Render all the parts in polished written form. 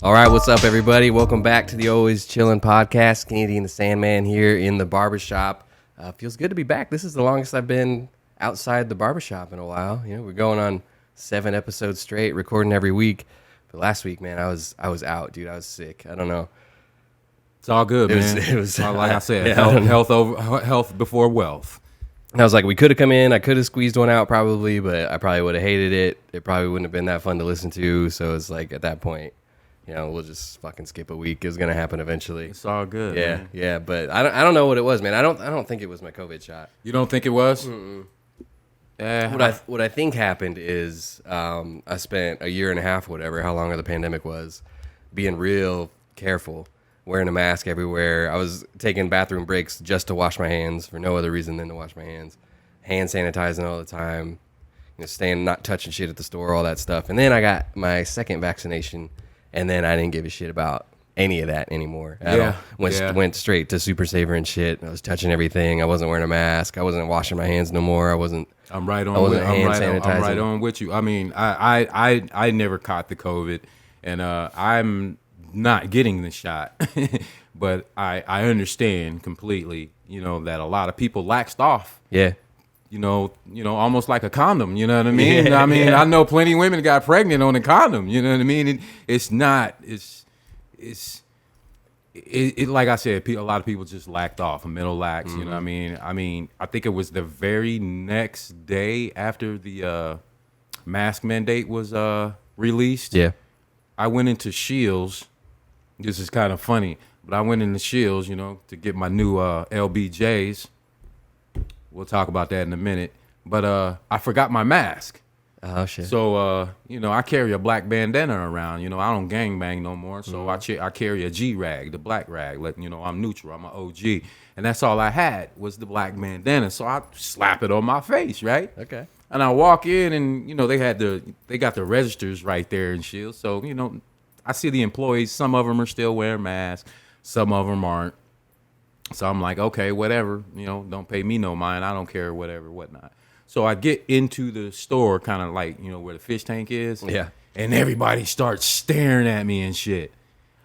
All right, what's up, everybody? Welcome back to the Always Chillin podcast. Canadian the Sandman here in the barbershop. Feels good to be back. This is the longest I've been outside the barbershop in a while. You know, we're going on 7 episodes straight, recording every week. But last week, man, I was out, dude. I was sick. I don't know. It's all good, man. It was like I said, yeah, health before wealth. And I was like, we could have come in. I could have squeezed one out probably, but I probably would have hated it. It probably wouldn't have been that fun to listen to. So it's like at that point, you know, we'll just fucking skip a week. It was gonna happen eventually. It's all good. Yeah, man. yeah. But I don't know what it was, man. I don't think it was my COVID shot. You don't think it was? What I think happened is I spent a year and a half, whatever, how long the pandemic was, being real careful, wearing a mask everywhere. I was taking bathroom breaks just to wash my hands for no other reason than to wash my hands, hand sanitizing all the time, you know, staying not touching shit at the store, all that stuff. And then I got my second vaccination. And then I didn't give a shit about any of that anymore at all. Went straight to Super Saver and shit. I was touching everything. I wasn't wearing a mask. I wasn't washing my hands no more. I'm right on with you. I mean, I never caught the COVID, and I'm not getting the shot. But I understand completely, you know, that a lot of people laxed off. Yeah. You know, almost like a condom. You know what I mean? I know plenty of women got pregnant on a condom. You know what I mean? It's like I said, a lot of people just lacked off, a mental lax. Mm-hmm. You know what I mean? I think it was the very next day after the mask mandate was released. Yeah, I went into Shields. This is kind of funny, but I went into Shields, you know, to get my new LBJs. We'll talk about that in a minute. But I forgot my mask. Oh, shit. So, you know, I carry a black bandana around. You know, I don't gangbang no more. So I carry a G-rag, the black rag. Like, you know, I'm neutral. I'm an OG. And that's all I had was the black bandana. So I slap it on my face, right? Okay. And I walk in and, you know, they got the registers right there and shit. So, you know, I see the employees. Some of them are still wearing masks. Some of them aren't. So I'm like, okay, whatever, you know, don't pay me no mind. I don't care, whatever, whatnot. So I get into the store, kind of like, you know, where the fish tank is. Yeah. And everybody starts staring at me and shit.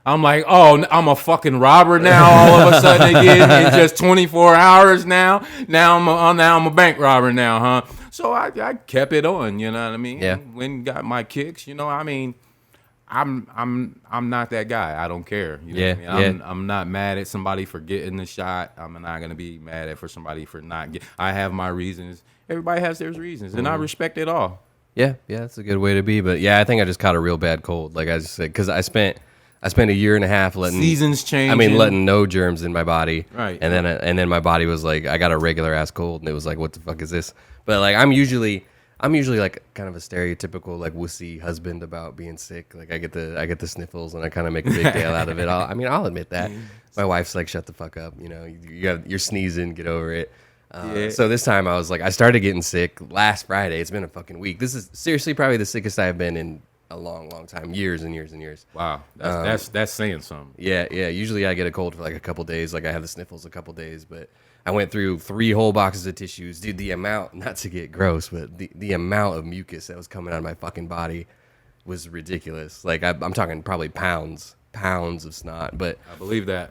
I'm like, oh, I'm a fucking robber now all of a sudden again in just 24 hours now. Now I'm a bank robber now, huh? So I kept it on, you know what I mean? Yeah. When got my kicks, you know, I mean, I'm not that guy. I don't care. You know what I mean? I'm not mad at somebody for getting the shot. I'm not gonna be mad at somebody for not get. I have my reasons. Everybody has their reasons, and I respect it all. Yeah, that's a good way to be. But yeah, I think I just caught a real bad cold. Like I just said, because I spent a year and a half letting seasons change. I mean, letting no germs in my body. Right. And then my body was like, I got a regular ass cold, and it was like, what the fuck is this? But like, I'm usually like kind of a stereotypical like wussy husband about being sick. Like I get the sniffles and I kind of make a big deal out of it. I'll admit that. My wife's like, shut the fuck up. You know, you're sneezing, get over it. So this time I was like, I started getting sick last Friday. It's been a fucking week. This is seriously probably the sickest I've been in a long, long time. Years and years and years. Wow. That's saying something. Yeah. Usually I get a cold for like a couple days. Like I have the sniffles a couple days, but I went through 3 whole boxes of tissues. Dude, the amount, not to get gross, but the amount of mucus that was coming out of my fucking body was ridiculous. Like I'm talking probably pounds of snot. But I believe that.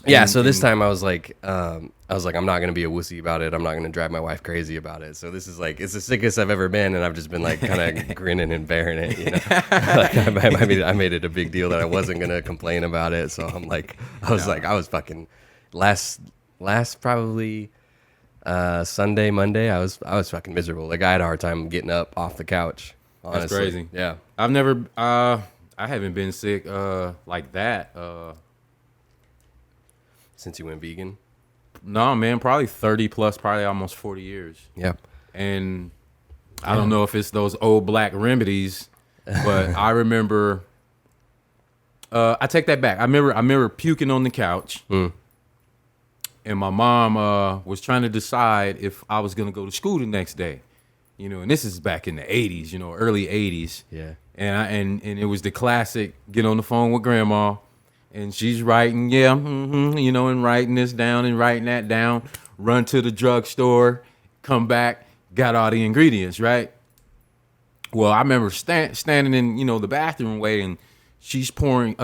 Yeah, so this time I was like, I'm not gonna be a wussy about it. I'm not gonna drive my wife crazy about it. So this is like, it's the sickest I've ever been, and I've just been like kind of grinning and bearing it. You know, like I made it a big deal that I wasn't gonna complain about it. So I'm like, I was fucking last probably Sunday, Monday. I was fucking miserable. Like I had a hard time getting up off the couch. Honestly. That's crazy. Yeah, I've never, I haven't been sick like that. Since you went vegan? No, man, probably 30 plus, probably almost 40 years. Yeah. And I don't know if it's those old black remedies, but I remember, I take that back. I remember puking on the couch. And my mom was trying to decide if I was going to go to school the next day. You know, and this is back in the 80s, you know, early 80s. Yeah. And it was the classic, get on the phone with grandma. And she's writing, you know, and writing this down and writing that down. Run to the drugstore, come back, got all the ingredients, right? Well, I remember standing in, you know, the bathroom waiting. she's pouring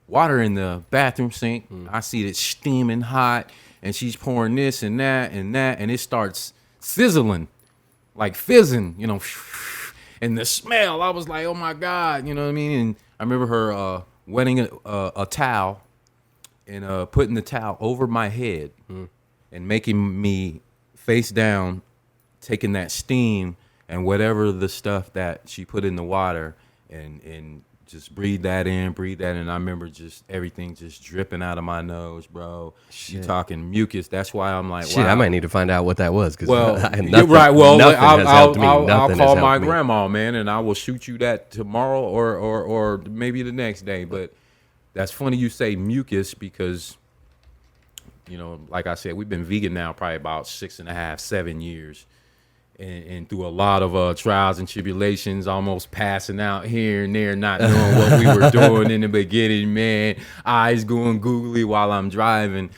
water in the bathroom sink. I see it steaming hot, and she's pouring this and that and that, and it starts sizzling, like fizzing, you know. And the smell, I was like, oh my God, you know what I mean? And I remember her wetting a towel and putting the towel over my head and making me face down, taking that steam and whatever the stuff that she put in the water and just breathe that in. I remember just everything just dripping out of my nose, bro. Shit. You talking mucus. That's why I'm like, Shit, wow. I might need to find out what that was. Cause Well, nothing, you're right. Well, nothing has helped me. I'll Nothing call has my helped me. grandma, man, and I will shoot you that tomorrow or maybe the next day. But that's funny you say mucus because, you know, like I said, we've been vegan now probably about 6.5, 7 years. And through a lot of trials and tribulations, almost passing out here and there, not knowing what we were doing in the beginning, man. Eyes going googly while I'm driving,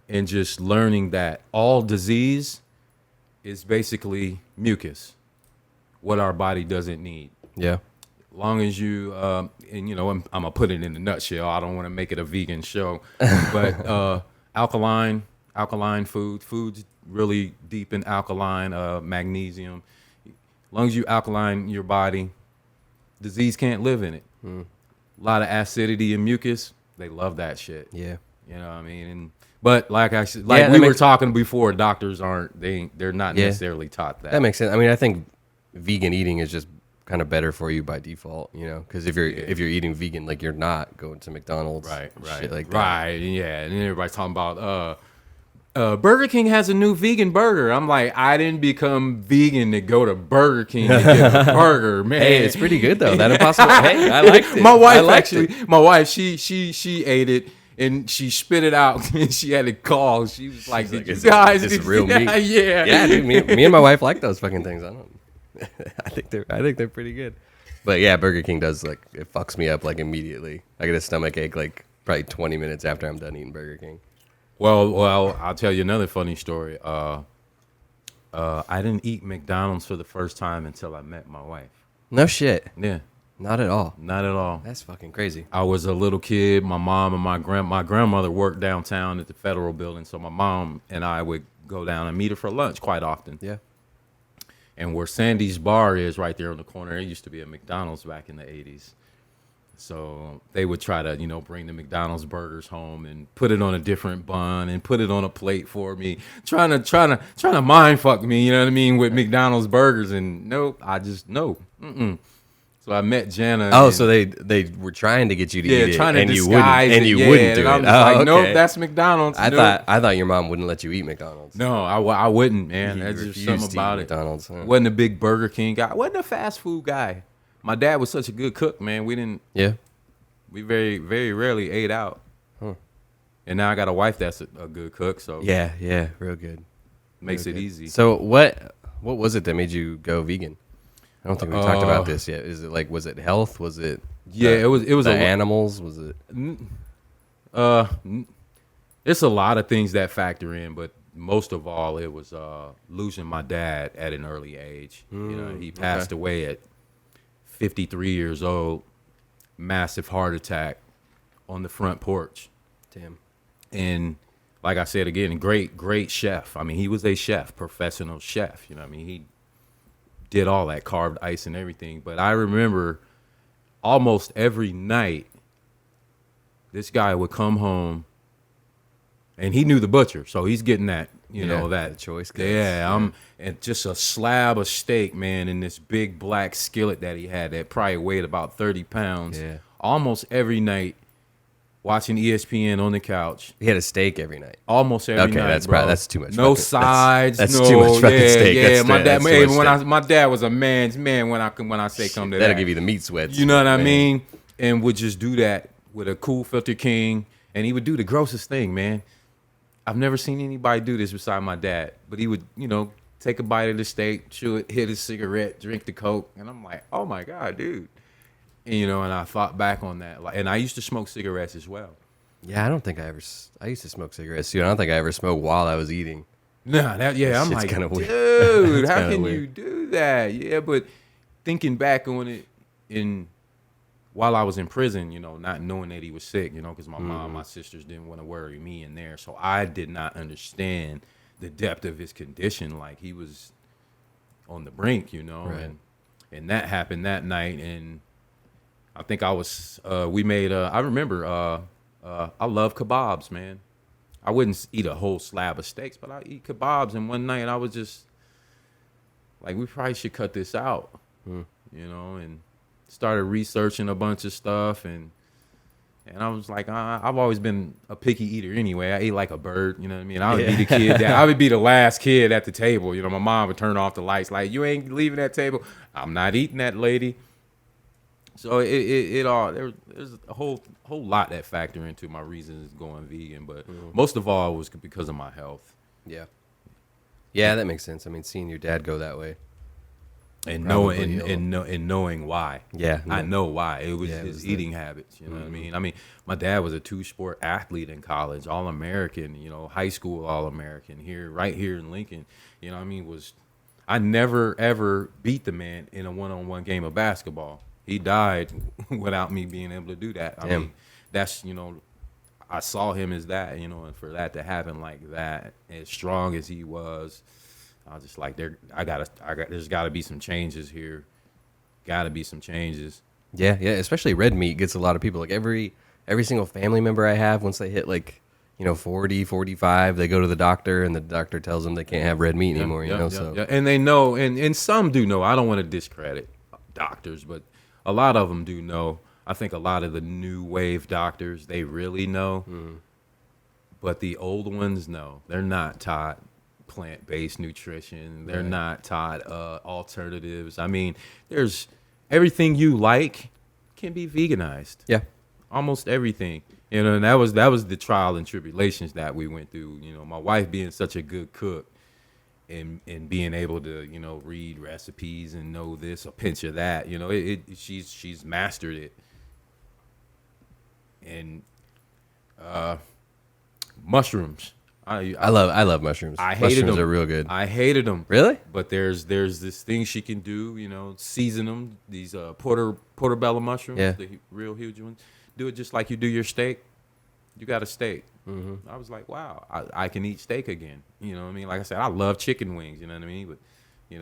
and just learning that all disease is basically mucus, what our body doesn't need. Yeah. Long as you, and you know, I'm gonna put it in a nutshell. I don't want to make it a vegan show, but alkaline foods really deep in alkaline, magnesium. As long as you alkaline your body, disease can't live in it. A lot of acidity and mucus, they love that shit. Yeah. You know what I mean? But like I said, like we were talking before, doctors they're not necessarily taught that. That makes sense. I mean, I think vegan eating is just kind of better for you by default, you know, because if you're eating vegan, like you're not going to McDonald's, right, shit like that. Right, yeah. And then everybody's talking about Burger King has a new vegan burger. I'm like, I didn't become vegan to go to Burger King to get a burger, man. Hey, it's pretty good though. That Impossible. Hey, I liked it. My wife she ate it and she spit it out and she had to call. She was like, "Did you guys? It's real meat." Yeah, dude. Me and my wife like those fucking things. I don't. I think they're pretty good. But yeah, Burger King does like it fucks me up like immediately. I get a stomach ache like probably 20 minutes after I'm done eating Burger King. Well, I'll tell you another funny story. I didn't eat McDonald's for the first time until I met my wife. No shit. Yeah, Not at all. not at all. That's fucking crazy. I was a little kid. My mom and my grandmother worked downtown at the Federal Building, so my mom and I would go down and meet her for lunch quite often. Yeah. And where Sandy's Bar is right there on the corner, it used to be a McDonald's back in the 80s. So they would try to, you know, bring the McDonald's burgers home and put it on a different bun and put it on a plate for me, trying to mind fuck me, you know what I mean, with McDonald's burgers. And nope, I just no. So I met Jana. Oh, so they were trying to get you to eat it, trying to and you disguise wouldn't, it, and you yeah, wouldn't do and it. I'm just like, okay. nope, that's McDonald's. I Nope. thought your mom wouldn't let you eat McDonald's. No, I wouldn't, man. You That's just refused something to eat about it. McDonald's, huh? Wasn't a big Burger King guy. Wasn't a fast food guy. My dad was such a good cook, man. Yeah. We very, very rarely ate out. Huh. And now I got a wife that's a good cook, so Yeah, real good. makes Real it good. easy. So what was it that made you go vegan? I don't think we talked about this yet. Is it like, was it health? Was it it was the animals? Was it it's a lot of things that factor in, but most of all it was losing my dad at an early age. You know, he passed away at 53 years old, massive heart attack on the front porch. damn? And like I said again, great chef. I mean, he was a chef, professional chef. You know what I mean? He did all that, carved ice and everything. But I remember almost every night, this guy would come home, and he knew the butcher, so he's getting that, you know, that choice cuts. Yeah, and just a slab of steak, man, in this big black skillet that he had that probably weighed about 30 pounds. Yeah. Almost every night, watching ESPN on the couch. He had a steak every night. Almost every night. Okay, that's bro. that's too much. No fucking, sides. That's no, too much fucking steak. Yeah, That's my dad. that's too Hey, much steak. my dad was a man's man. When I say come to That'll that, give you the meat sweats. you know what I man. mean? And would just do that with a cool filter king, and he would do the grossest thing, man. I've never seen anybody do this beside my dad, but he would, you know, take a bite of the steak, chew it, hit his cigarette, drink the Coke, and I'm like, oh my God, dude. And, you know, and I thought back on that, and I used to smoke cigarettes as well. Yeah, I don't think I used to smoke cigarettes too. I don't think I ever smoked while I was eating. Nah, I'm shit's like, kinda weird. dude, It's how kinda can weird. you do that? Yeah, but thinking back on it, in while I was in prison, not knowing that he was sick, because my mom, my sisters didn't want to worry me in there. So I did not understand the depth of his condition. Like, he was on the brink, Right. and that happened that night. And I think we made, I remember, I love kebabs, man. I wouldn't eat a whole slab of steaks, but I eat kebabs. And one night I was just like, we probably should cut this out, and started researching a bunch of stuff. And I was like, I've always been a picky eater anyway. I ate like a bird, you know what I mean? I would be the kid I would be the last kid at the table. My mom would turn off the lights like, you ain't leaving that table. I'm not eating that, lady. So it all, there's a whole lot that factor into my reasons going vegan, but most of all was because of my health. Yeah. Yeah, that makes sense. I mean, seeing your dad go that way. And Probably knowing why. Yeah. I know why. It was Yeah, it his was eating habits. You know what I mean? I mean, my dad was a 2-sport athlete in college, All-American, high school All-American right here in Lincoln. I never, ever beat the man in a one-on-one game of basketball. He died without me being able to do that. I mean, that's, I saw him as that, and for that to happen like that, as strong as he was, I was just like, there's got to be some changes here. Got to be some changes. Yeah, especially red meat gets a lot of people. Like every single family member I have, once they hit 40, 45, they go to the doctor and the doctor tells them they can't have red meat anymore, so. Yeah. And they know, and some do know. I don't want to discredit doctors, but a lot of them do know. I think a lot of the new wave doctors, they really know. But the old ones, no. They're not taught plant-based nutrition. They're not taught alternatives. I mean, there's everything you like can be veganized. Yeah. Almost everything. And that was the trial and tribulations that we went through. My wife being such a good cook and being able to, read recipes and know this, a pinch of that, she's mastered it. And mushrooms. I love mushrooms. I hated mushrooms them. are real good. I hated them. Really? But there's this thing she can do, season them, these portobello mushrooms, the real huge ones. Do it just like you do your steak. You got a steak. I was like, wow, I can eat steak again. You know what I mean? Like I said, I love chicken wings, you know what I mean? But,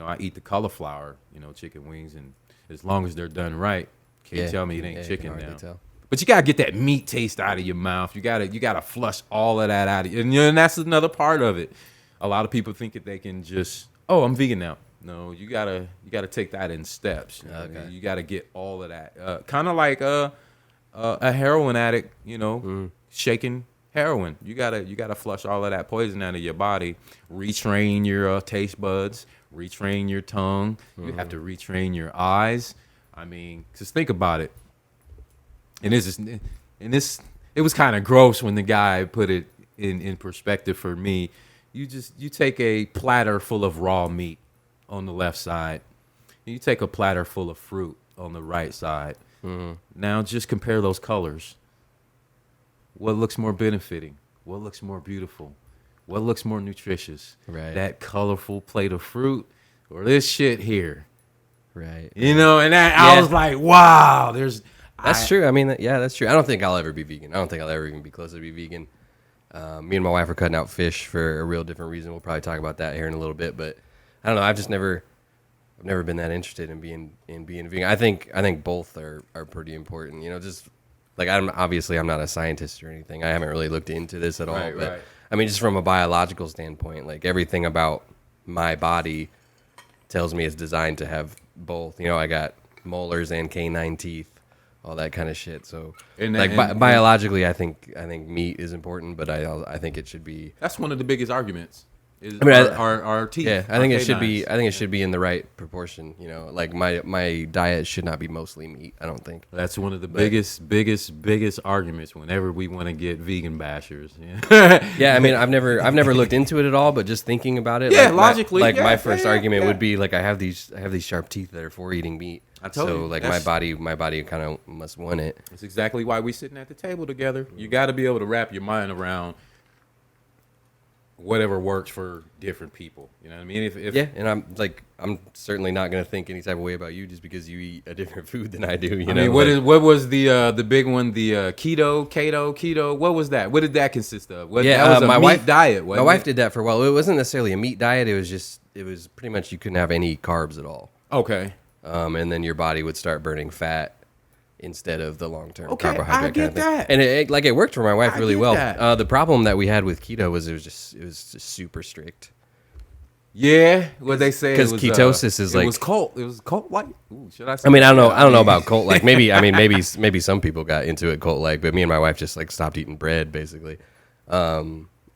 I eat the cauliflower, chicken wings. And as long as they're done right, can't tell me it ain't chicken now. Tell. But you got to get that meat taste out of your mouth. You got to flush all of that out of you. And that's another part of it. A lot of people think that they can just, I'm vegan now. No, you got to take that in steps. Okay. You got to get all of that. Kind of like a heroin addict, shaking heroin. You gotta flush all of that poison out of your body. Retrain your taste buds. Retrain your tongue. You have to retrain your eyes. I mean, just think about it. And it was kind of gross when the guy put it in perspective for me. You take a platter full of raw meat on the left side. You take a platter full of fruit on the right side. Now just compare those colors. What looks more benefiting? What looks more beautiful? What looks more nutritious? Right. That colorful plate of fruit or this shit here? Right. And I was like, wow, That's true. I mean, that's true. I don't think I'll ever be vegan. I don't think I'll ever even be close to be vegan. Me and my wife are cutting out fish for a real different reason. We'll probably talk about that here in a little bit. But I don't know. I've never been that interested in being vegan. I think both are pretty important. Just like I'm not a scientist or anything. I haven't really looked into this at all. Right. I mean, just from a biological standpoint, like everything about my body tells me it's designed to have both. I got molars and canine teeth, all that kind of shit. So, biologically, I think meat is important, but I think it should be. That's one of the biggest arguments. Our teeth. Yeah, I think it should be. I think it should be in the right proportion. Like my diet should not be mostly meat. I don't think. That's one of the biggest arguments whenever we want to get vegan bashers. Yeah. Yeah, I mean, I've never looked into it at all, but just thinking about it. Yeah, logically. My first argument would be like I have these sharp teeth that are for eating meat. I told you. Like my body kind of must want it. That's exactly why we sitting at the table together. You got to be able to wrap your mind around whatever works for different people. You know what I mean? If Yeah, and I'm certainly not gonna think any type of way about you just because you eat a different food than I do. You know, what was the big one? The keto. What was that? What did that consist of? yeah, That was a my meat wife diet. My wife did that for a while. It wasn't necessarily a meat diet. It was pretty much you couldn't have any carbs at all. Okay. And then your body would start burning fat instead of the long-term Okay, carbohydrate I get kind of thing. that. And it worked for my wife I really get well. that. The problem that we had with keto was it was just super strict. Yeah, what they say 'Cause it was, ketosis is it like- was cult. It was cult like. Should I say? I mean, I don't know. that? I don't know about cult like. Maybe some people got into it cult like, but me and my wife just like stopped eating bread basically.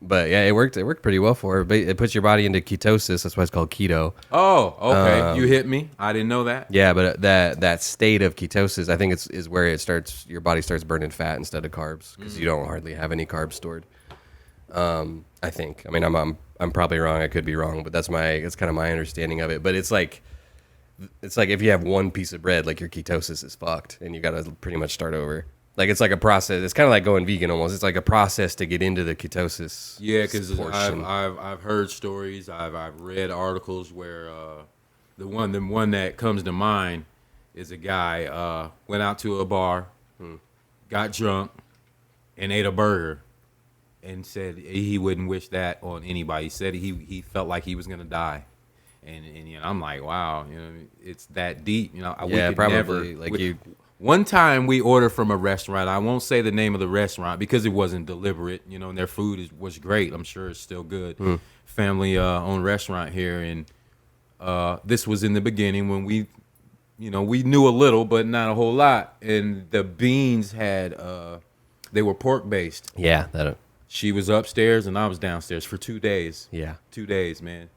But yeah, it worked. It worked pretty well for her. But it puts your body into ketosis. That's why it's called keto. Oh, okay. You hit me. I didn't know that. Yeah, but that state of ketosis, I think is where it starts. Your body starts burning fat instead of carbs because you don't hardly have any carbs stored. I think. I mean, I'm probably wrong. I could be wrong, but that's kind of my understanding of it. But it's like if you have one piece of bread, like your ketosis is fucked, and you got to pretty much start over. Like it's like a process. It's kind of like going vegan almost. It's like a process to get into the ketosis. Yeah, because portion. I've heard stories. I've read articles where the one that comes to mind is a guy went out to a bar, got drunk, and ate a burger, and said he wouldn't wish that on anybody. He said he felt like he was gonna die. And you know, I'm like, wow, you know, it's that deep. You know, we could probably, never, like you. One time we ordered from a restaurant. I won't say the name of the restaurant because it wasn't deliberate, you know, and their food was great. I'm sure it's still good. Family owned restaurant here, and this was in the beginning when we knew a little but not a whole lot. And the beans had they were pork based. Yeah, that. She was upstairs and I was downstairs for 2 days. Yeah. 2 days, man.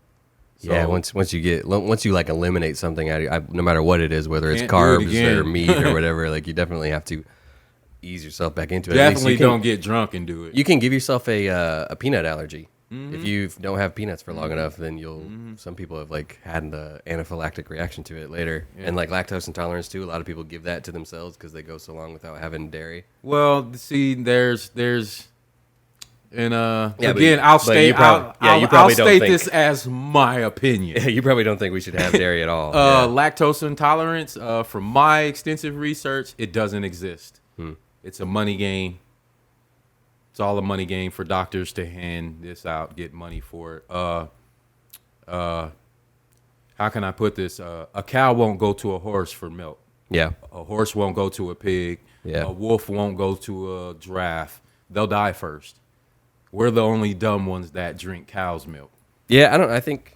So, Yeah, once you like eliminate something out of no matter what it is, whether it's Can't do it carbs again. or meat or whatever, like you definitely have to ease yourself back into it. At least definitely you can- don't get drunk and do it. You can give yourself a peanut allergy. If you don't have peanuts for long enough, then some people have like had an anaphylactic reaction to it later, and like lactose intolerance too. A lot of people give that to themselves because they go so long without having dairy. Well, see, there's and Yeah, again, but- I'll but state you probably- yeah, you I'll probably don't state think- this as my opinion. You probably don't think we should have dairy at all. Yeah. Lactose intolerance, from my extensive research, it doesn't exist. It's a money game. It's all a money game for doctors to hand this out, get money for it. How can I put this? A cow won't go to a horse for milk. Yeah, A horse won't go to a pig. Yeah. A wolf won't go to a giraffe. They'll die first. We're the only dumb ones that drink cow's milk. yeah. I think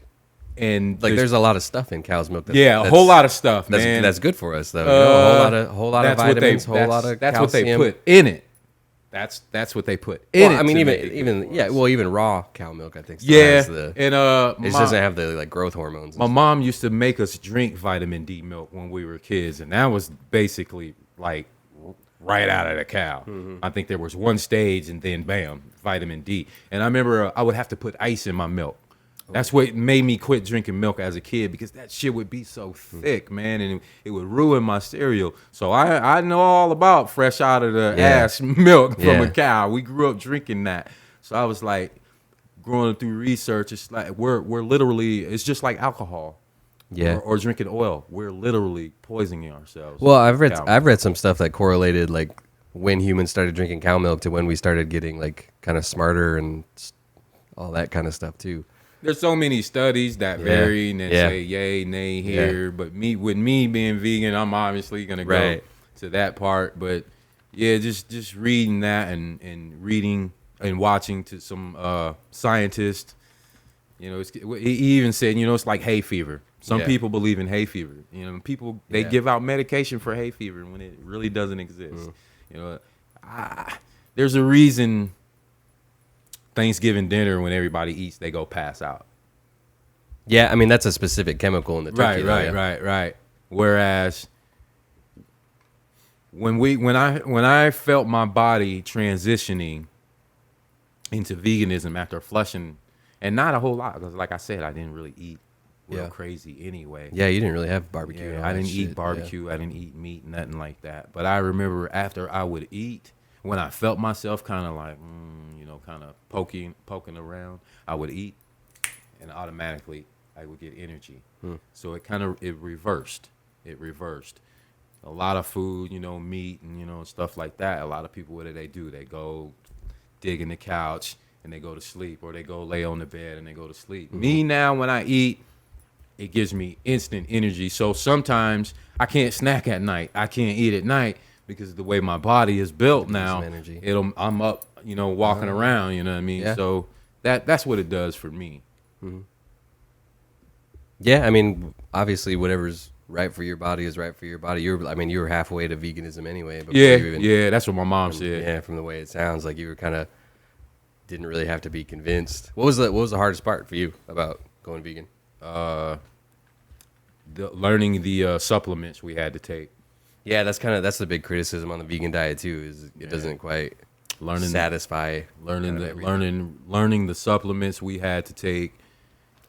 And like there's a lot of stuff in cow's milk. a whole lot of stuff, man. That's good for us though. You know, a whole lot of That's what vitamins, whole lot of that's calcium. what they put in it. That's what they put in Well, it. I mean, to make it good even for yeah. us. Well, even raw cow milk, I think. Still Yeah, has the, and it just doesn't have the like growth hormones. my mom used to make us drink vitamin D milk when we were kids, and that was basically like right out of the cow. I think there was one stage, and then bam, vitamin D. And I remember I would have to put ice in my milk. That's what made me quit drinking milk as a kid because that shit would be so thick, man, and it would ruin my cereal. So I know all about fresh out of the ass milk from Yeah. a cow. We grew up drinking that. So I was like, growing through research, it's like we're literally, it's just like alcohol. Yeah. Or drinking oil. We're literally poisoning ourselves. Well, with cow I've read some stuff that correlated like when humans started drinking cow milk to when we started getting like kind of smarter and all that kind of stuff too. There's so many studies that vary and then Yeah. say yay, nay here. But with me being vegan, I'm obviously gonna go Right. to that part. But yeah, just reading that and reading and watching to some scientists. You know, he even said, you know, it's like hay fever. Some Yeah. people believe in hay fever. You know, people they Yeah. give out medication for hay fever when it really doesn't exist. You know, there's a reason Thanksgiving dinner when everybody eats, they go pass out. Yeah, I mean that's a specific chemical in the turkey. Right. Whereas when I felt my body transitioning into veganism after flushing, and not a whole lot because, like I said, I didn't really eat real Yeah. crazy anyway. Yeah, you didn't really have barbecue. and all I that didn't shit, eat barbecue. I didn't eat meat, nothing like that. But I remember after I would eat, When I felt myself kind of like, kind of poking around, I would eat, and automatically I would get energy. So it reversed. It reversed. A lot of food, meat and stuff like that. A lot of people, what do? They go dig in the couch and they go to sleep, or they go lay on the bed and they go to sleep. Me now, when I eat, it gives me instant energy. So sometimes I can't snack at night. I can't eat at night because of the way my body is built now. I'm up, walking around. You know what I mean? Yeah. So that's what it does for me. Yeah, I mean, obviously, whatever's right for your body is right for your body. You were halfway to veganism anyway. Yeah, that's what my mom said. Yeah, from the way it sounds, like you were kind of didn't really have to be convinced. What was the hardest part for you about going vegan? Learning the supplements we had to take. Yeah, that's the big criticism on the vegan diet too. Is it doesn't quite satisfy. Learning the supplements we had to take.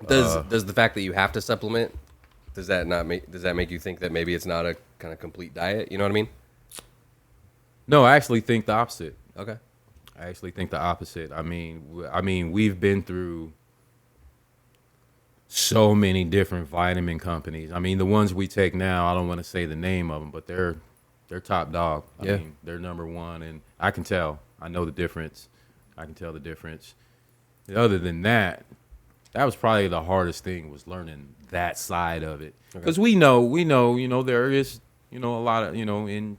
Does the fact that you have to supplement, does that make you think that maybe it's not a kind of complete diet? You know what I mean? No, I actually think the opposite. Okay. I actually think the opposite. I mean, we've been through so many different vitamin companies. I mean, the ones we take now, I don't want to say the name of them, but they're top dog. I mean, they're number one, and I can tell. I know the difference. I can tell the difference. Other than that, that was probably the hardest thing, was learning that side of it. Because we know, there is, a lot of, in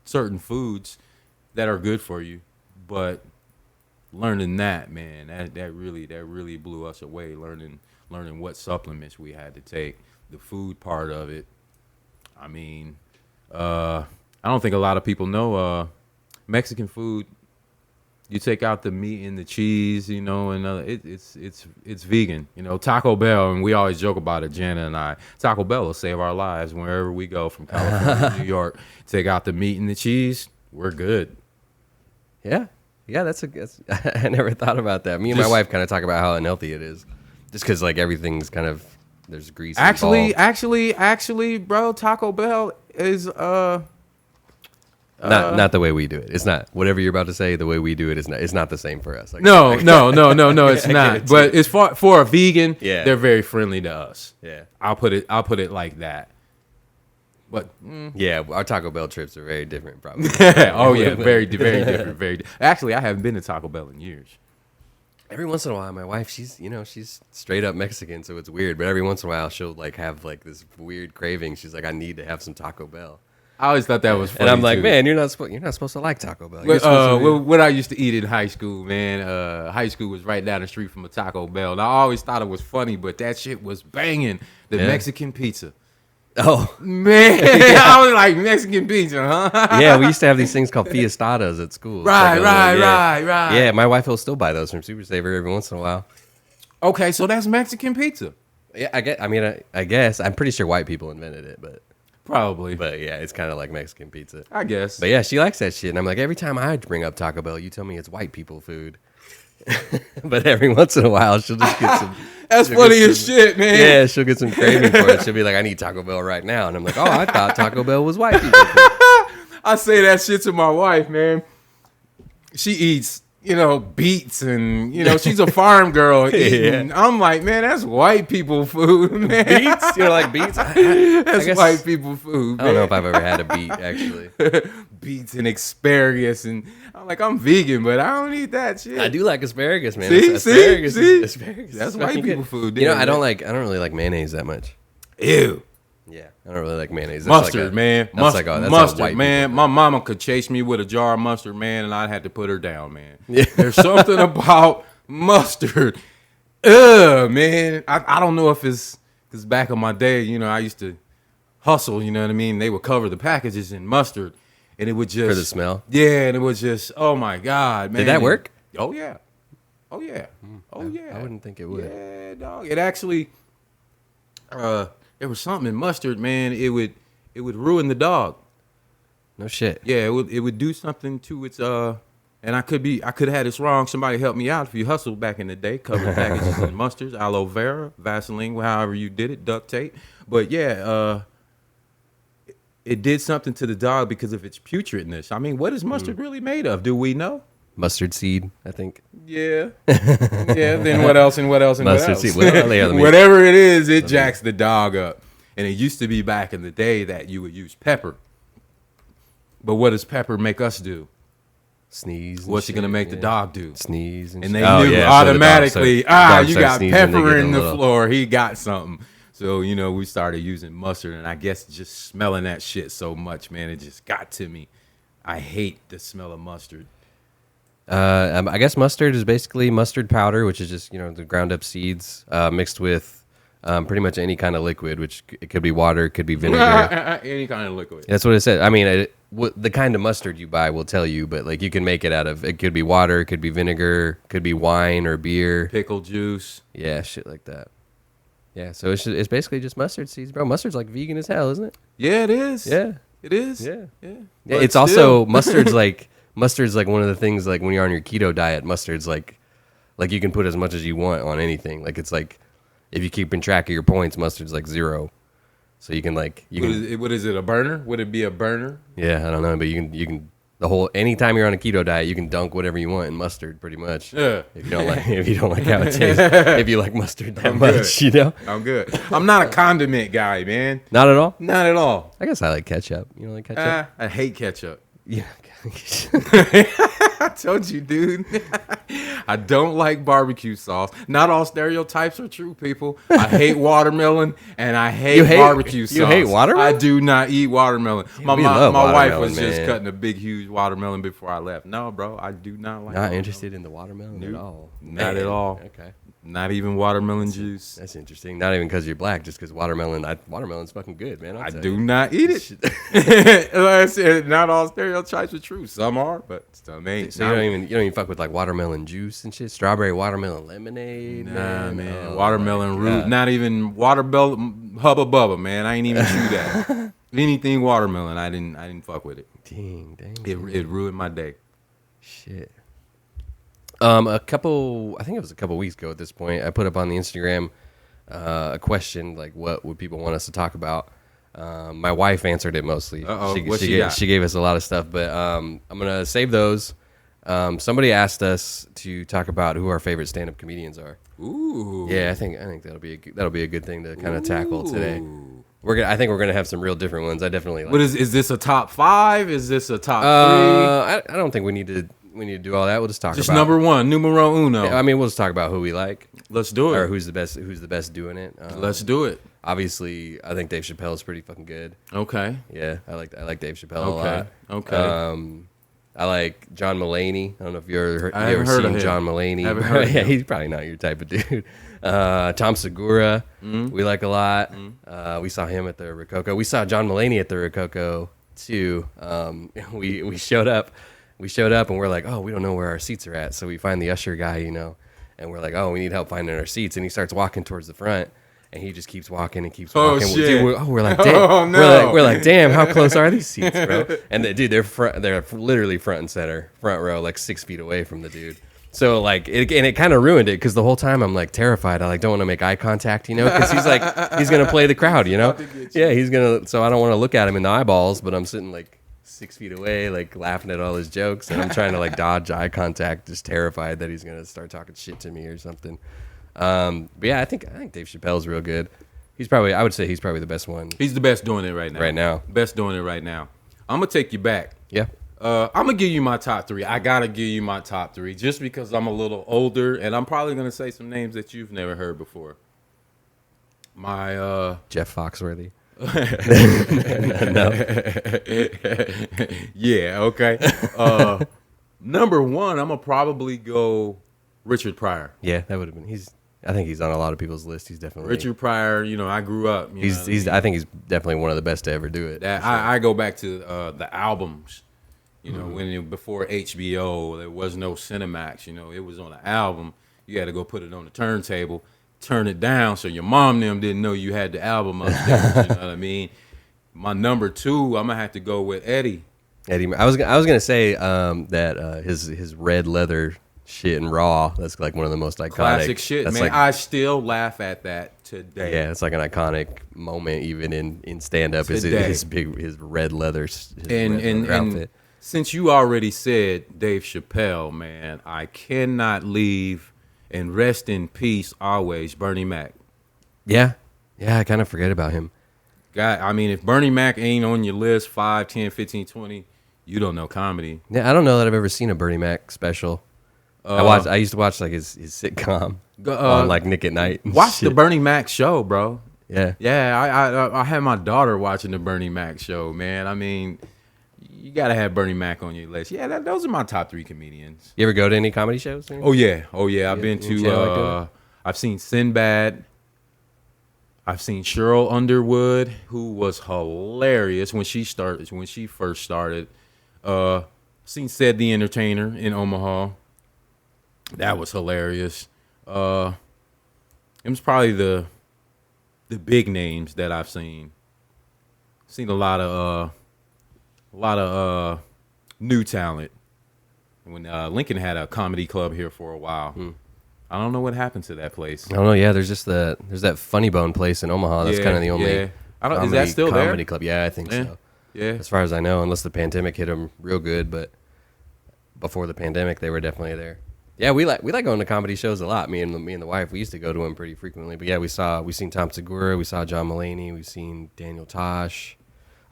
certain foods that are good for you, but learning that, man, that really blew us away. Learning what supplements we had to take, the food part of it. I mean, I don't think a lot of people know Mexican food. You take out the meat and the cheese, and it's vegan. Taco Bell, and we always joke about it, Jana and I. Taco Bell will save our lives wherever we go, from California to New York. Take out the meat and the cheese, we're good. Yeah, that's I never thought about that. Me and my wife kind of talk about how unhealthy it is, just because like everything's kind of there's grease. Actually, bro, Taco Bell is not the way we do it. It's not whatever you're about to say. The way we do it is not. It's not the same for us. No, it's not. But it's for a vegan. Yeah, they're very friendly to us. Yeah, I'll put it like that. But yeah, our Taco Bell trips are very different, probably. Oh yeah, very different. Actually, I haven't been to Taco Bell in years. Every once in a while, my wife, she's straight up Mexican, so it's weird. But every once in a while, she'll like have like this weird craving. She's like, I need to have some Taco Bell. I always thought that was funny. And I'm like, too. Man, you're not supposed to like Taco Bell. What I used to eat in high school, man. High school was right down the street from a Taco Bell. And I always thought it was funny, but that shit was banging. The Mexican pizza. Oh man, I was like, Mexican pizza, huh? Yeah, we used to have these things called fiestadas at school. Right. Yeah, my wife will still buy those from Super Saver every once in a while. Okay, so that's Mexican pizza. Yeah, I guess I'm pretty sure white people invented it, but probably. But yeah, it's kind of like Mexican pizza, I guess. But yeah, she likes that shit, and I'm like, every time I bring up Taco Bell, you tell me it's white people food. But every once in a while, she'll just get some. That's funny as shit, man. Yeah, she'll get some craving for it. She'll be like, I need Taco Bell right now. And I'm like, oh, I thought Taco Bell was white people food. I say that shit to my wife, man. She eats, beets and, she's a farm girl. Eating. Yeah. I'm like, man, that's white people food, man. Beets? You like beets? That's white people food, man. I don't know if I've ever had a beet, actually. Beets and asparagus, and I'm like, I'm vegan, but I don't eat that shit. I do like asparagus, man. See? Asparagus. That's white people food. I don't really like mayonnaise that much. Ew. Yeah, I don't really like mayonnaise. Mustard, man. Mustard, man. People. My mama could chase me with a jar of mustard, man, and I'd have to put her down, man. Yeah. There's something about mustard. Ugh, man. I don't know if it's because back in my day, I used to hustle, you know what I mean? They would cover the packages in mustard, and it would just... For the smell? Yeah, and it was just, oh, my God, man. Did that work? Oh, yeah. Oh, yeah. I wouldn't think it would. Yeah, dog. It actually... there was something in mustard, man. It would ruin the dog. No shit. Yeah, it would do something to its and I could have had this wrong. Somebody help me out. If you hustled back in the day, covered packages in mustards, aloe vera, Vaseline, however you did it, duct tape. But yeah, it did something to the dog because of its putridness. I mean, what is mustard really made of? Do we know? Mustard seed, I think. Yeah. Yeah. Then what else and what else and Mustard what else? seed. Well, yeah, Whatever it is, it jacks the dog up. And it used to be back in the day that you would use pepper. But what does pepper make us do? Sneeze. What's it going to make the dog do? Sneeze. And they knew automatically, you got pepper in the little... floor. He got something. So, you know, we started using mustard. And I guess just smelling that shit so much, man, it just got to me. I hate the smell of mustard. I guess mustard is basically mustard powder, which is just, you know, the ground up seeds mixed with pretty much any kind of liquid, which it could be water, it could be vinegar. Any kind of liquid. That's what it said. I mean, the kind of mustard you buy will tell you, but like you can make it out of, it could be water, it could be vinegar, could be wine or beer. Pickle juice. Yeah, shit like that. Yeah, so it's basically just mustard seeds, bro. Mustard's like vegan as hell, isn't it? Yeah, it is. Yeah. It is. Yeah. Yeah. It's still... also, mustard's like one of the things, like when you're on your keto diet, mustard's like you can put as much as you want on anything. Like it's like, if you keeping track of your points, mustard's like 0. So you can like what is it, a burner? Would it be a burner? Yeah, I don't know, but you can anytime you're on a keto diet, you can dunk whatever you want in mustard, pretty much. Yeah. If you don't like how it tastes, if you like mustard that much, you know. I'm good. I'm not a condiment guy, man. Not at all. Not at all. I guess I like ketchup. You don't like ketchup? I hate ketchup. Yeah. I told you, dude. I don't like barbecue sauce. Not all stereotypes are true, people. I hate watermelon and I hate barbecue sauce. You hate watermelon? I do not eat watermelon. My wife was just cutting a big, huge watermelon before I left. No, bro, I do not like. Not interested in the watermelon at all. Not at all. Okay. Not even watermelon juice. That's interesting. Not even because you're black, just because watermelon's fucking good, man. I do not eat it. Like I said, not all stereotypes are true. Some are, but some ain't. So you don't even fuck with like watermelon juice and shit. Strawberry watermelon lemonade. Nah, man. Oh, watermelon root. Not even watermelon hubba bubba, man. I ain't even do that. Anything watermelon, I didn't fuck with it. Dang. It ruined my day. Shit. I think it was a couple weeks ago at this point, I put up on the Instagram a question, like what would people want us to talk about. My wife answered it mostly. She gave us a lot of stuff, but I'm gonna save those. Somebody asked us to talk about who our favorite stand-up comedians are. Ooh. Yeah, I think that'll be a good thing to kind of tackle today. I think we're gonna have some real different ones. I definitely like. What is this a top 5? Is this a top 3? I don't think we need to do all that. We'll just talk about number 1, numero uno. I mean, we'll just talk about who we like. Let's do it. Or who's the best doing it. Let's do it. Obviously, I think Dave Chappelle is pretty fucking good. Okay. Yeah, I like Dave Chappelle a lot. Okay. I like John Mulaney. I don't know if you ever heard seen of John Mulaney. Haven't heard of him. He's probably not your type of dude. Tom Segura, we like a lot. We saw him at the Rococo. We saw John Mulaney at the Rococo too. We showed up. And we're like, oh, we don't know where our seats are at. So we find the usher guy, you know, and we're like, oh, we need help finding our seats. And he starts walking towards the front, and he just keeps walking and keeps walking. Shit. Dude, we're like, damn. Oh, no. We're like, damn, how close are these seats, bro? And they're literally front and center, front row, like 6 feet away from the dude. So like, it kind of ruined it because the whole time I'm like terrified. I like don't want to make eye contact, you know, because he's gonna play the crowd, you know. Yeah, he's gonna. So I don't want to look at him in the eyeballs, but I'm sitting like 6 feet away, like laughing at all his jokes, and I'm trying to like dodge eye contact, just terrified that he's gonna start talking shit to me or something. But yeah, I think Dave Chappelle's real good. I would say he's probably the best one. He's the best doing it right now. Right now. Best doing it right now. I'm gonna take you back. Yeah. I'm gonna give you my top 3. I gotta give you my top 3 just because I'm a little older, and I'm probably gonna say some names that you've never heard before. My Jeff Foxworthy. No. Yeah, okay. Number 1, I'm gonna probably go Richard Pryor. Yeah, that would have been. I think he's on a lot of people's list. He's definitely Richard Pryor. You know, I grew up. I think he's definitely one of the best to ever do it. I go back to the albums. You know, before HBO, there was no Cinemax. You know, it was on an album. You had to go put it on the turntable, turn it down, so your mom and them didn't know you had the album upstairs. You know what I mean? My number 2, I'm gonna have to go with Eddie. I was gonna say that his red leather shit and Raw. That's like one of the most iconic. Classic shit, that's man. Like, I still laugh at that today. yeah, it's like an iconic moment even in stand up. Is Today. his red leather And outfit. since you already said Dave Chappelle, man, I cannot leave and rest in peace always, Bernie Mac. Yeah, I kind of forget about him. God, I mean, if Bernie Mac ain't on your list 5, 10, 15, 20, you don't know comedy. Yeah, I don't know that I've ever seen a Bernie Mac special. I used to watch like his sitcom on like Nick at Night. and Watch shit. the Bernie Mac show, bro. Yeah. Yeah, I had my daughter watching the Bernie Mac show, man. I mean, you got to have Bernie Mac on your list. Yeah, those are my top 3 comedians. You ever go to any comedy shows? Oh, yeah. I've been to, I've seen Sinbad. I've seen Cheryl Underwood, who was hilarious when she first started. Seen Ced the Entertainer in Omaha. That was hilarious. It was probably the big names that I've seen. Seen a lot of new talent. When Lincoln had a comedy club here for a while. I don't know what happened to that place. I don't know. Yeah, there's that Funny Bone place in Omaha. That's kind of the only. Yeah. Is that still comedy there? club? Yeah, I think so. Yeah. As far as I know, unless the pandemic hit them real good, but before the pandemic, they were definitely there. Yeah, we like going to comedy shows a lot. Me and the wife, we used to go to them pretty frequently. But yeah, we've seen Tom Segura, we saw John Mulaney, we've seen Daniel Tosh.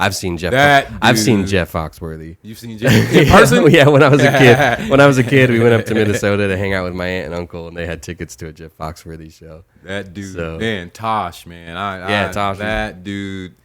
I've seen Jeff Foxworthy. You've seen Jeff in person? Yeah, when I was a kid. When I was a kid, we went up to Minnesota to hang out with my aunt and uncle, and they had tickets to a Jeff Foxworthy show. That dude, man, Tosh, man. Tosh. That dude.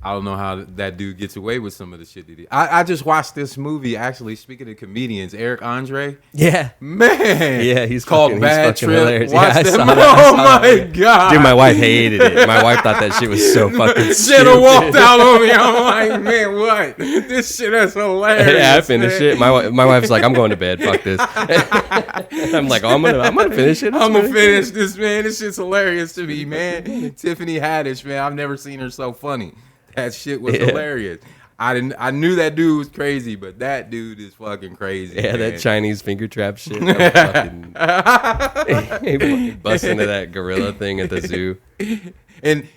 I don't know how that dude gets away with some of the shit that he did. I just watched this movie, actually, speaking of comedians, Eric Andre. Yeah. Man. Yeah, he's called Bad Trip. Hilarious. Watch yeah, that. Oh, my God. Dude, my wife hated it. My wife thought that shit was so fucking stupid. Jenna walked out on me. I'm like, man, what? This shit is hilarious. Yeah, I finished it. My wife's like, I'm going to bed. Fuck this. I'm like, oh, I'm gonna finish it. I'm gonna finish this, man. This shit's hilarious to me, man. Tiffany Haddish, man. I've never seen her so funny. That shit was hilarious. I knew that dude was crazy, but that dude is fucking crazy. Yeah, man. that Chinese finger trap shit. That fucking bust into that gorilla thing at the zoo. And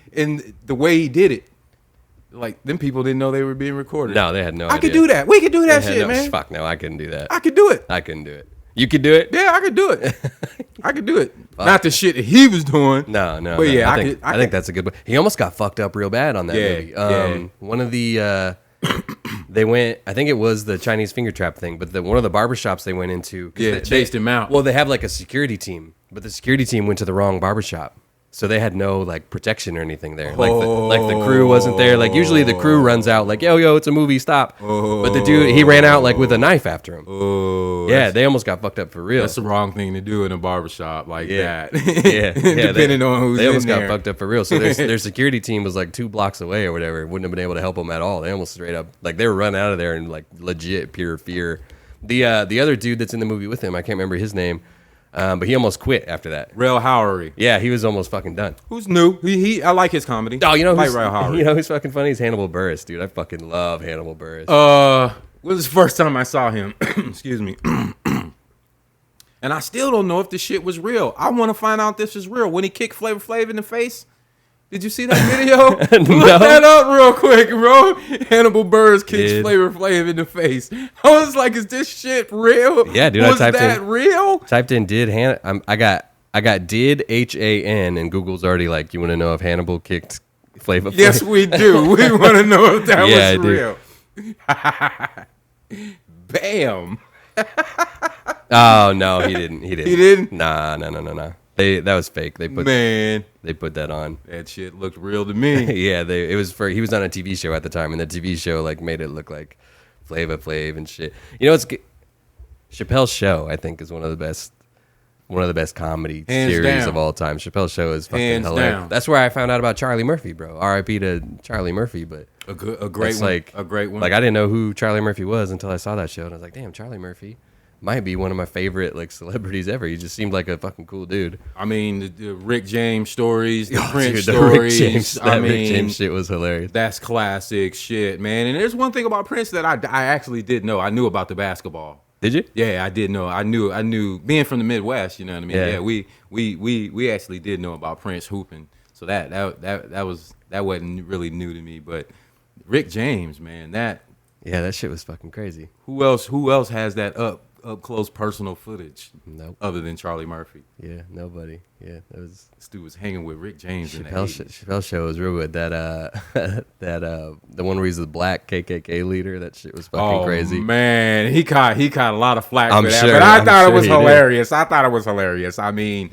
the way he did it, like them people didn't know they were being recorded. No, they had no idea. I could do that. We could do that shit, man. Fuck no, I couldn't do that. I could do it. I couldn't do it. You could do it? Yeah, I could do it. I could do it. Not the shit that he was doing. No. But yeah, I think that's a good one. He almost got fucked up real bad on that movie. One of the they went. I think it was the Chinese finger trap thing, but one of the barbershops they went into. Yeah, chased him out. Well, they have like a security team, but the security team went to the wrong barbershop. So they had no like protection or anything there. Like the crew wasn't there. Like usually the crew runs out like, yo, it's a movie, stop. But the dude, he ran out like with a knife after him. Yeah, they almost got fucked up for real. That's the wrong thing to do in a barbershop like that. Yeah. Depending on who's in there. They almost got fucked up for real. So their security team was like 2 blocks away or whatever. Wouldn't have been able to help them at all. They almost straight up, like they were running out of there in like legit pure fear. The other dude that's in the movie with him, I can't remember his name. But he almost quit after that. Rail Howery. Yeah, he was almost fucking done. Who's new? I like his comedy. Oh, you know who's Rail Howery. You know who's fucking funny? He's Hannibal Buress, dude. I fucking love Hannibal Buress. What was the first time I saw him? Excuse me. And I still don't know if this shit was real. I want to find out if this is real. When he kicked Flavor Flav in the face, did you see that video? No. Look that up real quick, bro. Hannibal Buress kicks Flavor Flav in the face. I was like, is this shit real? Yeah, dude. Was that real? Typed in I got did HAN and Google's already like, you want to know if Hannibal kicked Flavor Flav? Yes, we do. We want to know if that was real. Bam. Oh no, he didn't. He didn't? Nah. That was fake. They put that on. That shit looked real to me. Yeah, he was on a TV show at the time, and the TV show like made it look like Flavor Flav and shit. You know, it's Chappelle's Show. I think is one of the best comedy series of all time. Chappelle's Show is fucking hilarious. Down. That's where I found out about Charlie Murphy, bro. R.I.P. to Charlie Murphy, but a great one. Like a great one. Like I didn't know who Charlie Murphy was until I saw that show, and I was like, damn, Charlie Murphy might be one of my favorite like celebrities ever. He just seemed like a fucking cool dude. I mean, the Rick James stories, the Prince stories. Rick James shit was hilarious. That's classic shit, man. And there's one thing about Prince that I actually did know. I knew about the basketball. Did you? Yeah, I did know. I knew. Being from the Midwest, you know what I mean. Yeah. Yeah, we actually did know about Prince hooping. So that wasn't really new to me. But Rick James, man, that Yeah, that shit was fucking crazy. who else has that up close personal footage? Nope. Other than Charlie Murphy. Yeah, nobody. Yeah, that was This dude was hanging with Rick James in the Chappelle. 80s. Chappelle show was real good. That the one where he's the black KKK leader. That shit was fucking crazy. Man, he caught a lot of flack I'm for that, sure- but I I'm thought sure it was he did. hilarious. I thought it was hilarious. I mean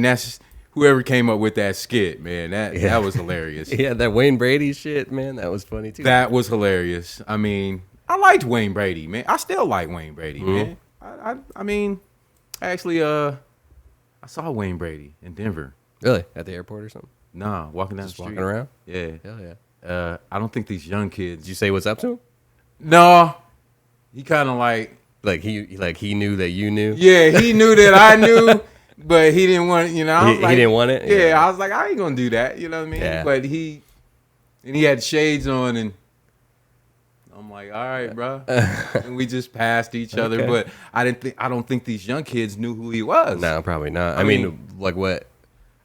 that's whoever came up with that skit, man. That was hilarious. Yeah, that Wayne Brady shit, man. That was funny too. That was hilarious. I mean, I liked Wayne Brady, man. I still like Wayne Brady, man. I mean, actually, I saw Wayne Brady in Denver. Really? At the airport or something? Nah, walking down Just the street. walking around? Yeah. Hell yeah. I don't think these young kids. Did you say what's up to him? No, he kind of like. Like he knew that you knew. Yeah, he knew that I knew, but he didn't want. You know, I was He didn't want it? Yeah, Yeah. I was like, I ain't gonna do that. You know what I mean? Yeah. But he had shades on, and I'm like, all right, bro. And we just passed each other, Okay. but I don't think these young kids knew who he was. No, probably not. I mean, like what?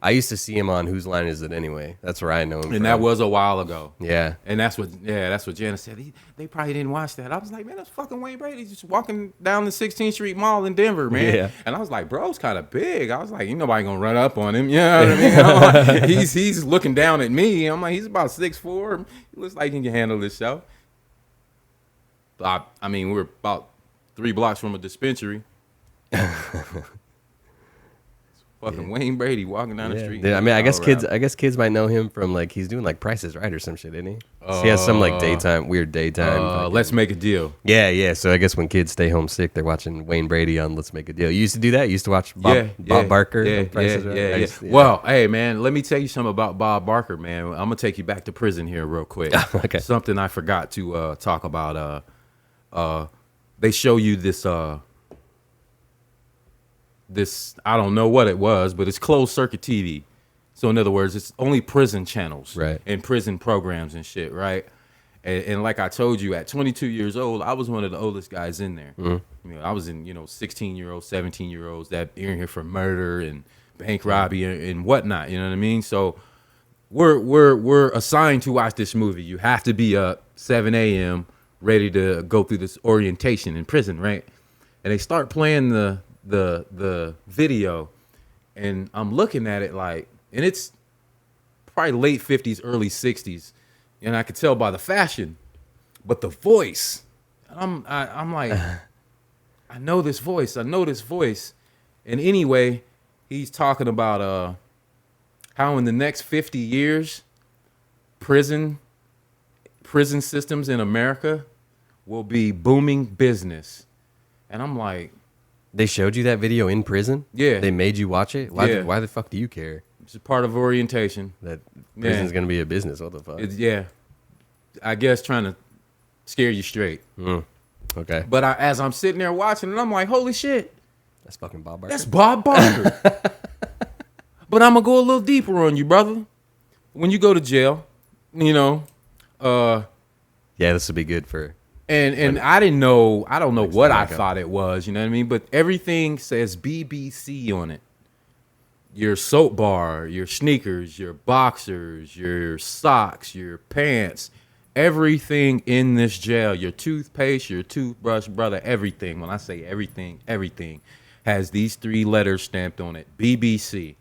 I used to see him on Whose Line Is It Anyway? That's where I know him. And from. that was a while ago. Yeah. And that's what Janice said. They probably didn't watch that. I was like, man, that's fucking Wayne Brady just walking down the 16th Street Mall in Denver, man. Yeah. And I was like, bro's kind of big. I was like, ain't nobody gonna run up on him. You know what I mean? I'm like, he's looking down at me. I'm like, he's about 6'4". He looks like he can handle himself. I mean, we're about 3 blocks from a dispensary. Fucking Wayne Brady walking down the street. Yeah, I mean, I guess Colorado. kids might know him from like he's doing like Price is Right or some shit, isn't he? So he has some like weird daytime. fucking- Let's Make a Deal. Yeah. So I guess when kids stay home sick, they're watching Wayne Brady on Let's Make a Deal. You used to do that. You used to watch Bob Barker. on Price is Right? I used to- Well, hey man, let me tell you something about Bob Barker, man. I'm gonna take you back to prison here real quick. Okay. Something I forgot to talk about. They show you this. This I don't know what it was, but it's closed circuit TV. So in other words, it's only prison channels, Right. And prison programs and shit, right? And like I told you, at 22 years old, I was one of the oldest guys in there. You know, I was in 16-year-olds, 17-year-olds that are in here for murder and bank robbery and whatnot. You know what I mean? So we're assigned to watch this movie. You have to be up 7 a.m. ready to go through this orientation in prison, right? And they start playing the video, and I'm looking at it like, and it's probably late 50s, early 60s, and I could tell by the fashion, but the voice, I'm like, I know this voice, and anyway, he's talking about how in the next 50 years, prison systems in America will be booming business, and I'm like. They showed you that video in prison? Yeah. They made you watch it? Why, Yeah. why the fuck do you care It's a part of orientation. that prison's going to be a business? What the fuck? Yeah, I guess trying to scare you straight. Okay. But as I'm sitting there watching it, I'm like, holy shit, That's fucking Bob Barker. that's Bob Barker. But I'm going to go a little deeper on you, brother. When you go to jail, Yeah, this would be good for... and I don't know what I backup. thought it was, you know what I mean? But everything says BBC on it. Your soap bar, your sneakers, your boxers, your socks, your pants, everything in this jail, your toothpaste, your toothbrush, brother, everything. When I say everything has these 3 letters stamped on it, BBC.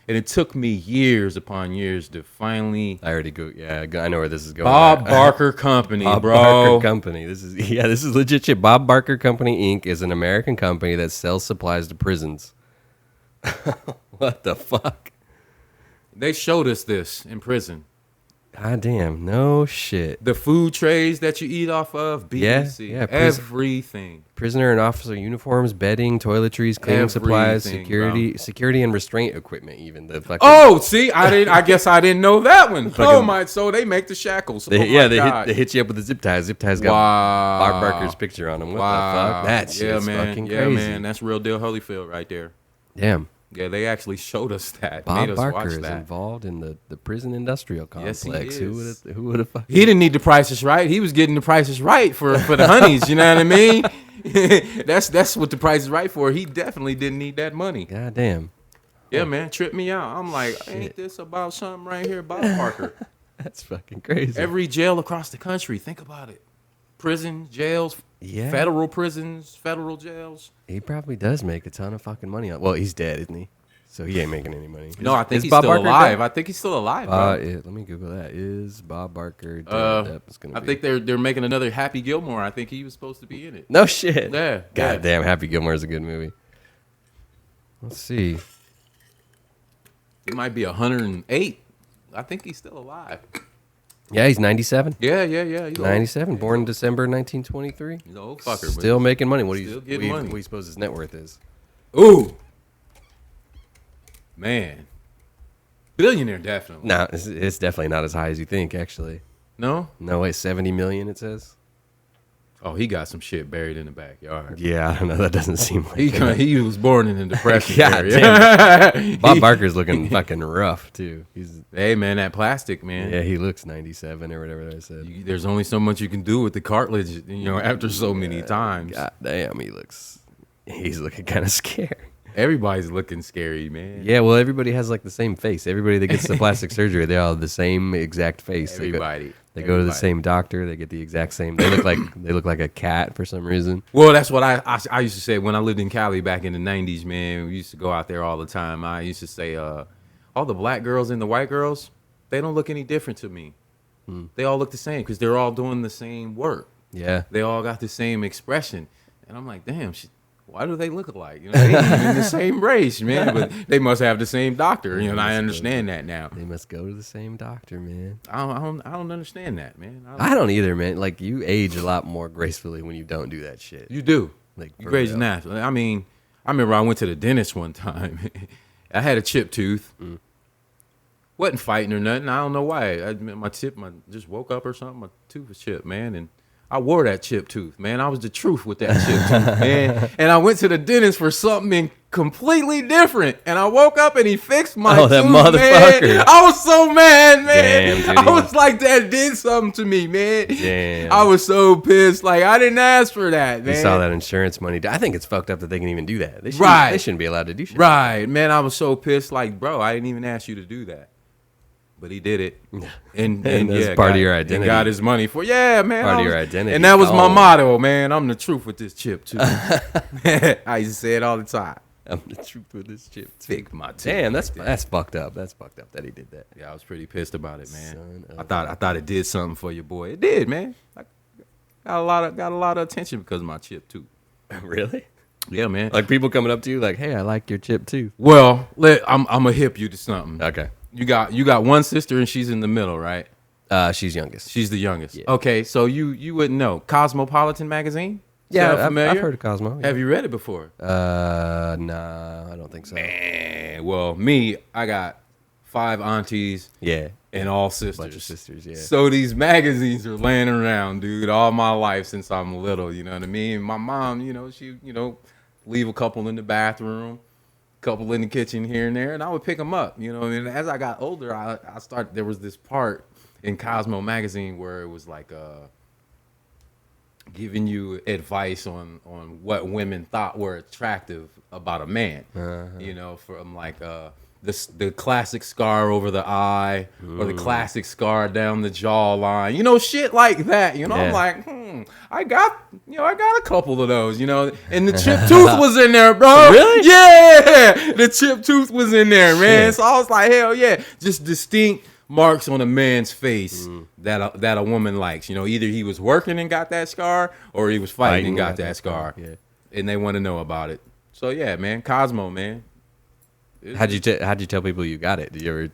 And it took me years upon years to finally... I already go... Yeah, I know where this is going. Bob Barker Company, Bob bro. Barker Company. This is legit shit. Bob Barker Company, Inc. is an American company that sells supplies to prisons. What the fuck? They showed us this in prison. God damn. No shit. The food trays that you eat off of, BBC. Yeah, everything. Prisoner and officer uniforms, bedding, toiletries, cleaning supplies, Everything, security and restraint equipment. Even the fucking Oh, see, I guess I didn't know that one. Oh my, so they make the shackles. They, oh yeah, my God. they hit you up with the zip ties. Zip ties got Wow. Bob Barker's picture on them. What the fuck? That shit is fucking Yeah, crazy. man, that's real deal Holyfield right there. Damn. Yeah, they actually showed us that. Bob made us Barker watch is that. involved in the prison industrial Yes, complex. he is. Who would have fucking... He didn't need the prices right. He was getting the prices right for the honeys. You know what I mean? That's what the Price is Right for. He definitely didn't need that money. God damn. Yeah, man, tripped me out. I'm like, ain't this about something right here, Bob Barker? That's fucking crazy. Every jail across the country, think about it. Prisons, jails, federal prisons, federal jails. He probably does make a ton of fucking money. Well, he's dead, isn't he? So he ain't making any money. No, I think Is he's Bob still Barker alive. dead? I think he's still alive, bro. Let me Google that. Is Bob Barker dead? I think they're making another Happy Gilmore. I think he was supposed to be in it. No shit. Yeah. God damn, Happy Gilmore is a good movie. Let's see. He might be 108. I think he's still alive. Yeah, he's 97. Yeah. He's 97, born in December 1923. He's an old fucker. Still making money. What do still you getting money. What do you suppose his net worth is? Ooh. Man. Billionaire, definitely. No, it's definitely not as high as you think, actually. No? No, wait, 70 million, it says? Oh, he got some shit buried in the backyard. Yeah, I don't know. That doesn't seem like He was born in the Depression God area. damn. Bob Barker's looking fucking rough, too. Hey, man, that plastic, man. Yeah, he looks 97 or whatever they said. There's only so much you can do with the cartilage, after so many times. God damn, he's looking kind of scared. Everybody's looking scary, man. Yeah, well, everybody has like the same face. Everybody that gets the plastic surgery, they all have the same exact face. Everybody. They go to the same doctor. They get the exact same. They look like a cat for some reason. Well, that's what I used to say when I lived in Cali back in the 90s, man. We used to go out there all the time. I used to say, all the black girls and the white girls, they don't look any different to me. They all look the same because they're all doing the same work. Yeah. They all got the same expression. And I'm like, damn, why do they look alike? They ain't even the same race, man. But they must have the same doctor. And I understand that now. They must go to the same doctor, man. I don't understand that, man. I don't either, man. Like, you age a lot more gracefully when you don't do that shit. You do. Like, You age naturally. I mean, I remember I went to the dentist one time. I had a chipped tooth. Wasn't fighting or nothing. I don't know why. I just woke up or something. My tooth was chipped, man. And I wore that chipped tooth, man. I was the truth with that chipped tooth, man. And I went to the dentist for something completely different. And I woke up and he fixed my tooth, that motherfucker. man. I was so mad, man. Damn, dude, I was like, that did something to me, man. Damn. I was so pissed. Like, I didn't ask for that, man. You saw that insurance money. I think it's fucked up that they can even do that. They shouldn't be allowed to do shit. Right, man. I was so pissed. Like, bro, I didn't even ask you to do that. But he did it, and that's part of your identity. And got his money for man. Part of your identity. And that was my motto, man. I'm the truth with this chip too. I used to say it all the time. I'm the truth with this chip. Fix my tooth. Damn, that's fucked up. That's fucked up that he did that. Yeah, I was pretty pissed about it, man. Son I thought it did something for your boy. It did, man. I got a lot of attention because of my chip tooth. Really? Yeah, man. Like people coming up to you like, "Hey, I like your chip too." Well, I'm gonna hip you to something. Okay. You got one sister and she's in the middle, right? She's youngest. She's the youngest. Yeah. Okay, so you wouldn't know. Cosmopolitan magazine? Yeah, Sound familiar? I've heard of Cosmo. Yeah. Have you read it before? Nah, I don't think so. Man, well, I got 5 aunties. Yeah. And all sisters. Bunch of sisters, yeah. So these magazines are laying around, dude, all my life since I'm little, you know what I mean? My mom, she, leave a couple in the bathroom, couple in the kitchen here and there, and I would pick them up, And as I got older, I started. There was this part in Cosmo magazine where it was like giving you advice on what women thought were attractive about a man. From like the classic scar over the eye or the classic scar down the jawline, shit like that. Yeah. I'm like, I got a couple of those, and the chipped tooth was in there, bro. Really? Yeah, the chipped tooth was in there, man. Shit. So I was like, hell yeah, just distinct marks on a man's face that a woman likes. Either he was working and got that scar, or he was fighting and got that scar. Yeah. And they want to know about it. So yeah, man, Cosmo, man. How'd you tell people you got it? Did you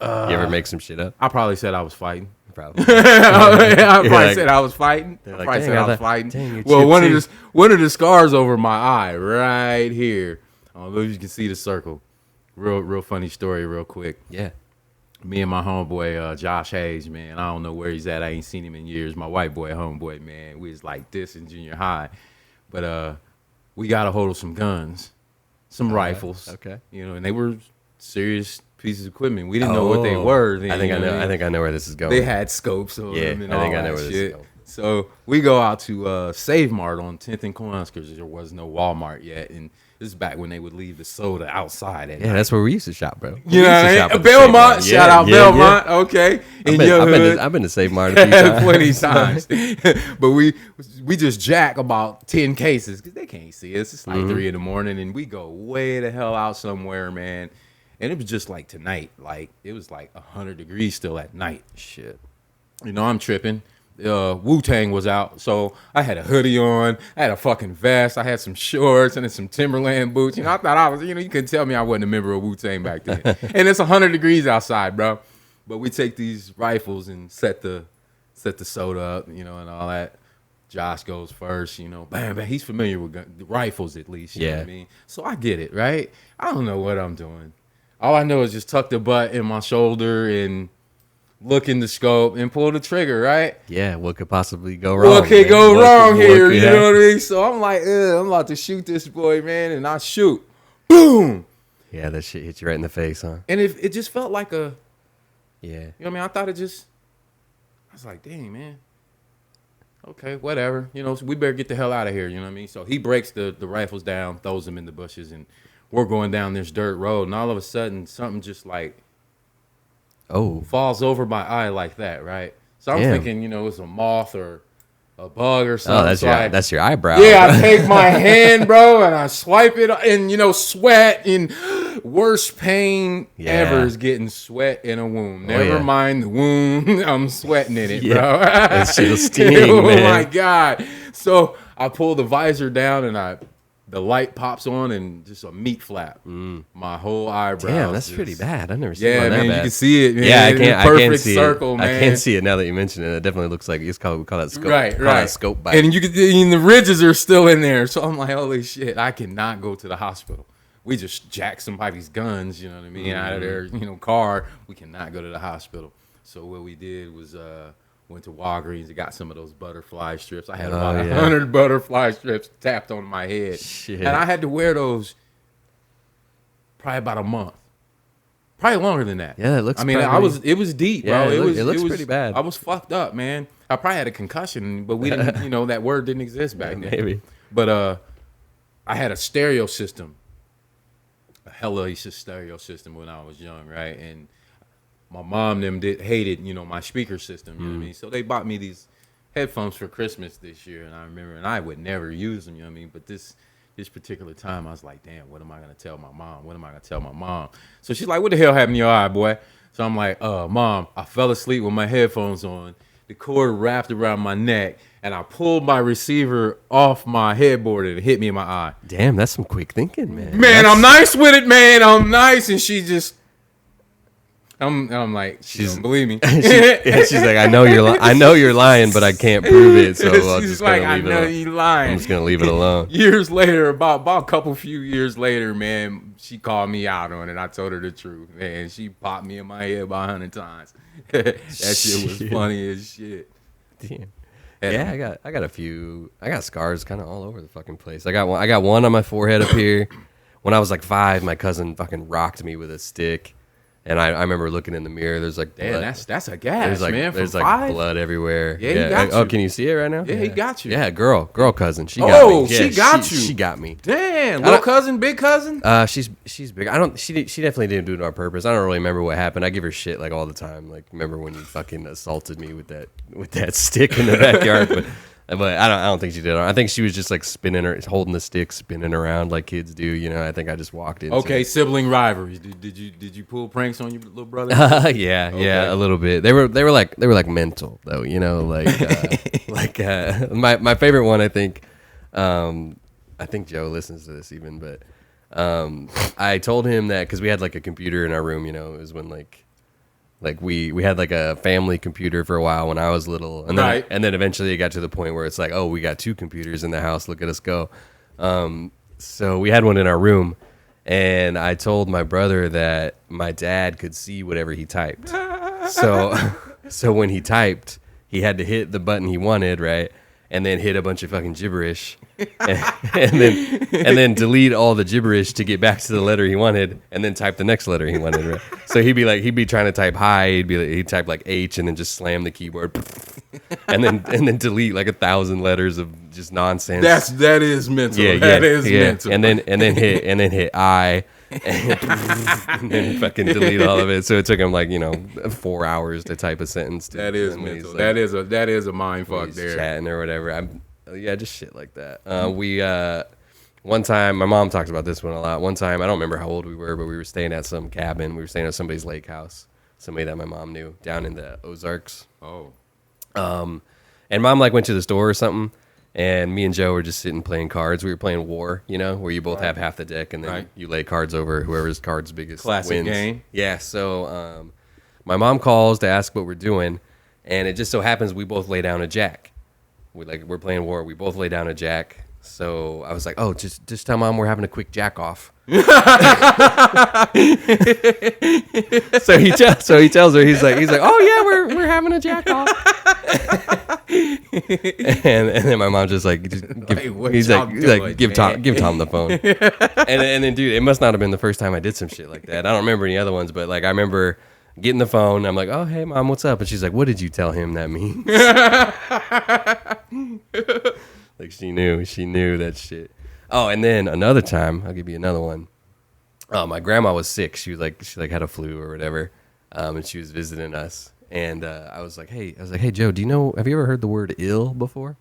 ever make some shit up? I probably said I was fighting. Probably. I probably said I was fighting. Like, dang, Well, one of the scars over my eye, right here. I don't know if you can see the circle. Real funny story, real quick. Yeah. Me and my homeboy, Josh Hayes, man. I don't know where he's at. I ain't seen him in years. My white boy homeboy, man. We was like this in junior high. But we got a hold of some guns, some rifles. Okay. And they were serious pieces of equipment. We didn't know what they were. Then, I think I know where this is going. They had scopes on Yeah, them and I think all I know that where this is shit. going. So we go out to Save Mart on 10th and Queens because there was no Walmart yet, and this is back when they would leave the soda outside. At night. That's where we used to shop, bro. You know what I mean? Belmont, shout out Belmont. Yeah. Okay, I've been to Save Mart a few times. Plenty times. But we just jack about 10 cases because they can't see us. It's like 3 a.m, and we go way the hell out somewhere, man. And it was just like tonight, like it was like 100 degrees still at night. Shit. You know, I'm tripping. Wu-Tang was out, so I had a hoodie on, I had a fucking vest, I had some shorts and then some Timberland boots. You know, I thought I was, you couldn't tell me I wasn't a member of Wu-Tang back then. And it's 100 degrees outside, bro. But we take these rifles and set the soda up, and all that. Josh goes first, bam, bam. He's familiar with the rifles at least, you know what I mean? So I get it, right? I don't know what I'm doing. All I know is just tuck the butt in my shoulder and look in the scope and pull the trigger, right? Yeah, what could possibly go wrong? What could go wrong here? You know what I mean? So I'm like, I'm about to shoot this boy, man, and I shoot. Boom! Yeah, that shit hit you right in the face, huh? And it just felt like a... Yeah. You know what I mean? I thought it just... I was like, dang, man. Okay, whatever. So we better get the hell out of here, you know what I mean? So he breaks the rifles down, throws them in the bushes, and we're going down this dirt road, and all of a sudden, something just like... falls over my eye like that, right? So I'm thinking, it's a moth or a bug or something. Oh, that's your eyebrow. Yeah, I take my hand, bro, and I swipe it, and sweat, and worst pain ever is getting sweat in a wound. Never mind the wound, I'm sweating in it, bro. That shit'll sting, oh man. My God. So I pull the visor down, and the light pops on and just a meat flap. My whole eyebrow. Damn, that's pretty bad. I've never seen one that man, bad. You can see it, man. Yeah, I can't see circle, it. Man. I can't see it now that you mention it. It definitely looks like we call that scope. Right. That scope bite. And the ridges are still in there. So I'm like, holy shit, I cannot go to the hospital. We just jacked somebody's guns, you know what I mean, out of their car. We cannot go to the hospital. So what we did was went to Walgreens and got some of those butterfly strips. I had about 100 butterfly strips tapped on my head. Shit. And I had to wear those probably about a month. Probably longer than that. Yeah, it looks. I mean, it was deep, bro. Yeah, it looks pretty bad. I was fucked up, man. I probably had a concussion, but we didn't, that word didn't exist back then. Maybe. But I had a stereo system, a hellacious stereo system when I was young, right? And my mom hated, my speaker system, you know what I mean? So they bought me these headphones for Christmas this year, and I remember, and I would never use them, you know what I mean? But this particular time, I was like, damn, what am I going to tell my mom? What am I going to tell my mom? So she's like, what the hell happened to your eye, boy? So I'm like, Mom, I fell asleep with my headphones on. The cord wrapped around my neck, and I pulled my receiver off my headboard, and it hit me in my eye. Damn, that's some quick thinking, man. Man, I'm nice with it, man. I'm nice. And she just... I'm like, she don't believe me. she's like, I know you're lying, but I can't prove it. So I'm she's just like, gonna leave it alone. You lying. I'm just gonna leave it alone. Years later, about a few years later, man, she called me out on it. I told her the truth, man. She popped me in my head about 100 times. That shit was funny as shit. Damn. Yeah, I got a few. I got scars kind of all over the fucking place. I got one on my forehead up here. When I was like 5, my cousin fucking rocked me with a stick. And I remember looking in the mirror. There's like blood. Damn, that's a gas, man. There's like 5? Blood everywhere. Yeah, he got you. Oh, can you see it right now? Yeah, he got you. Yeah, girl cousin. She got me. Yeah, she got you. She got me. Damn, little cousin, big cousin. She's big. She definitely didn't do it on purpose. I don't really remember what happened. I give her shit like all the time. Like, remember when you fucking assaulted me with that stick in the backyard? But I don't think she did. I think she was just like holding the stick, spinning around like kids do. I think I just walked in. Okay, sibling rivalries. Did you pull pranks on your little brother? Yeah, a little bit. They were like mental though. My favorite one. I think Joe listens to this even, but I told him that because we had like a computer in our room. It was when like we had like a family computer for a while when I was little, and then eventually it got to the point where it's like, oh, we got 2 computers in the house. Look at us go. So we had one in our room, and I told my brother that my dad could see whatever he typed. So when he typed, he had to hit the button he wanted, right? and then hit a bunch of fucking gibberish, and then delete all the gibberish to get back to the letter he wanted, and then type the next letter he wanted. Right? So he'd be trying to type hi, he'd type like H, and then just slam the keyboard, and then delete like 1,000 letters of just nonsense. That is mental. Yeah, that is mental. And then hit I. And then fucking delete all of it. So it took him like 4 hours to type a sentence. That is mental. Like, that is a mind fuck there. Chatting or whatever. Just shit like that. We one time, my mom talks about this one a lot. One time, I don't remember how old we were, but we were staying at some cabin. We were staying at somebody's lake house, somebody that my mom knew down in the Ozarks. Oh. And mom like went to the store or something. And me and Joe were just sitting playing cards. We were playing War, where you both have half the deck, and then you lay cards over whoever's card's biggest. Classic wins. Game. Yeah. So my mom calls to ask what we're doing, and it just so happens we both lay down a jack. We're playing War. We both lay down a jack. So I was like, "Oh, just tell mom we're having a quick jack off." So he tells her, he's like, "Oh yeah, we're having a jack off." and then my mom just like, give Tom the phone. and then dude, it must not have been the first time I did some shit like that. I don't remember any other ones, but like I remember getting the phone. I'm like, "Oh hey mom, what's up?" And she's like, "What did you tell him that means?" Like she knew that shit. Oh, and then another time, I'll give you another one. Oh, my grandma was sick. She had a flu or whatever, and she was visiting us. And I was like, hey, Joe, have you ever heard the word ill before?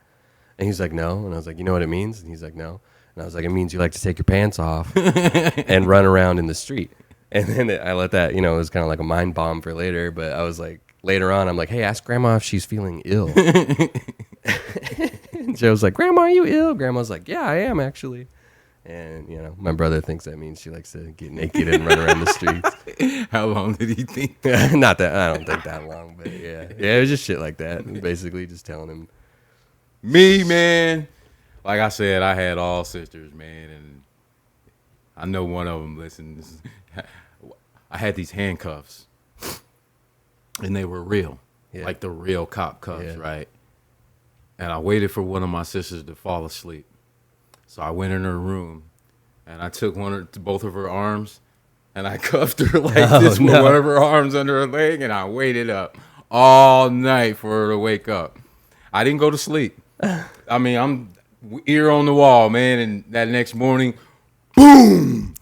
And he's like, no. And I was like, you know what it means? And he's like, no. And I was like, it means you like to take your pants off and run around in the street. And then I let that, it was kind of like a mind bomb for later. But I was like, later on, I'm like, hey, ask grandma if she's feeling ill. And Joe's like, Grandma, are you ill? Grandma's like, yeah, I am actually. And, my brother thinks that means she likes to get naked and run around the streets. How long did he think? Not that, I don't think that long, but yeah. Yeah, it was just shit like that. Basically just telling him. Me, man. Like I said, I had all sisters, man. And I know one of them listens. I had these handcuffs. And they were real. Yeah. Like the real cop cuffs, right? And I waited for one of my sisters to fall asleep. So I went in her room, and I took both of her arms, and I cuffed her like this with one of her arms under her leg, and I waited up all night for her to wake up. I didn't go to sleep. I mean, I'm ear on the wall, man, and that next morning, boom!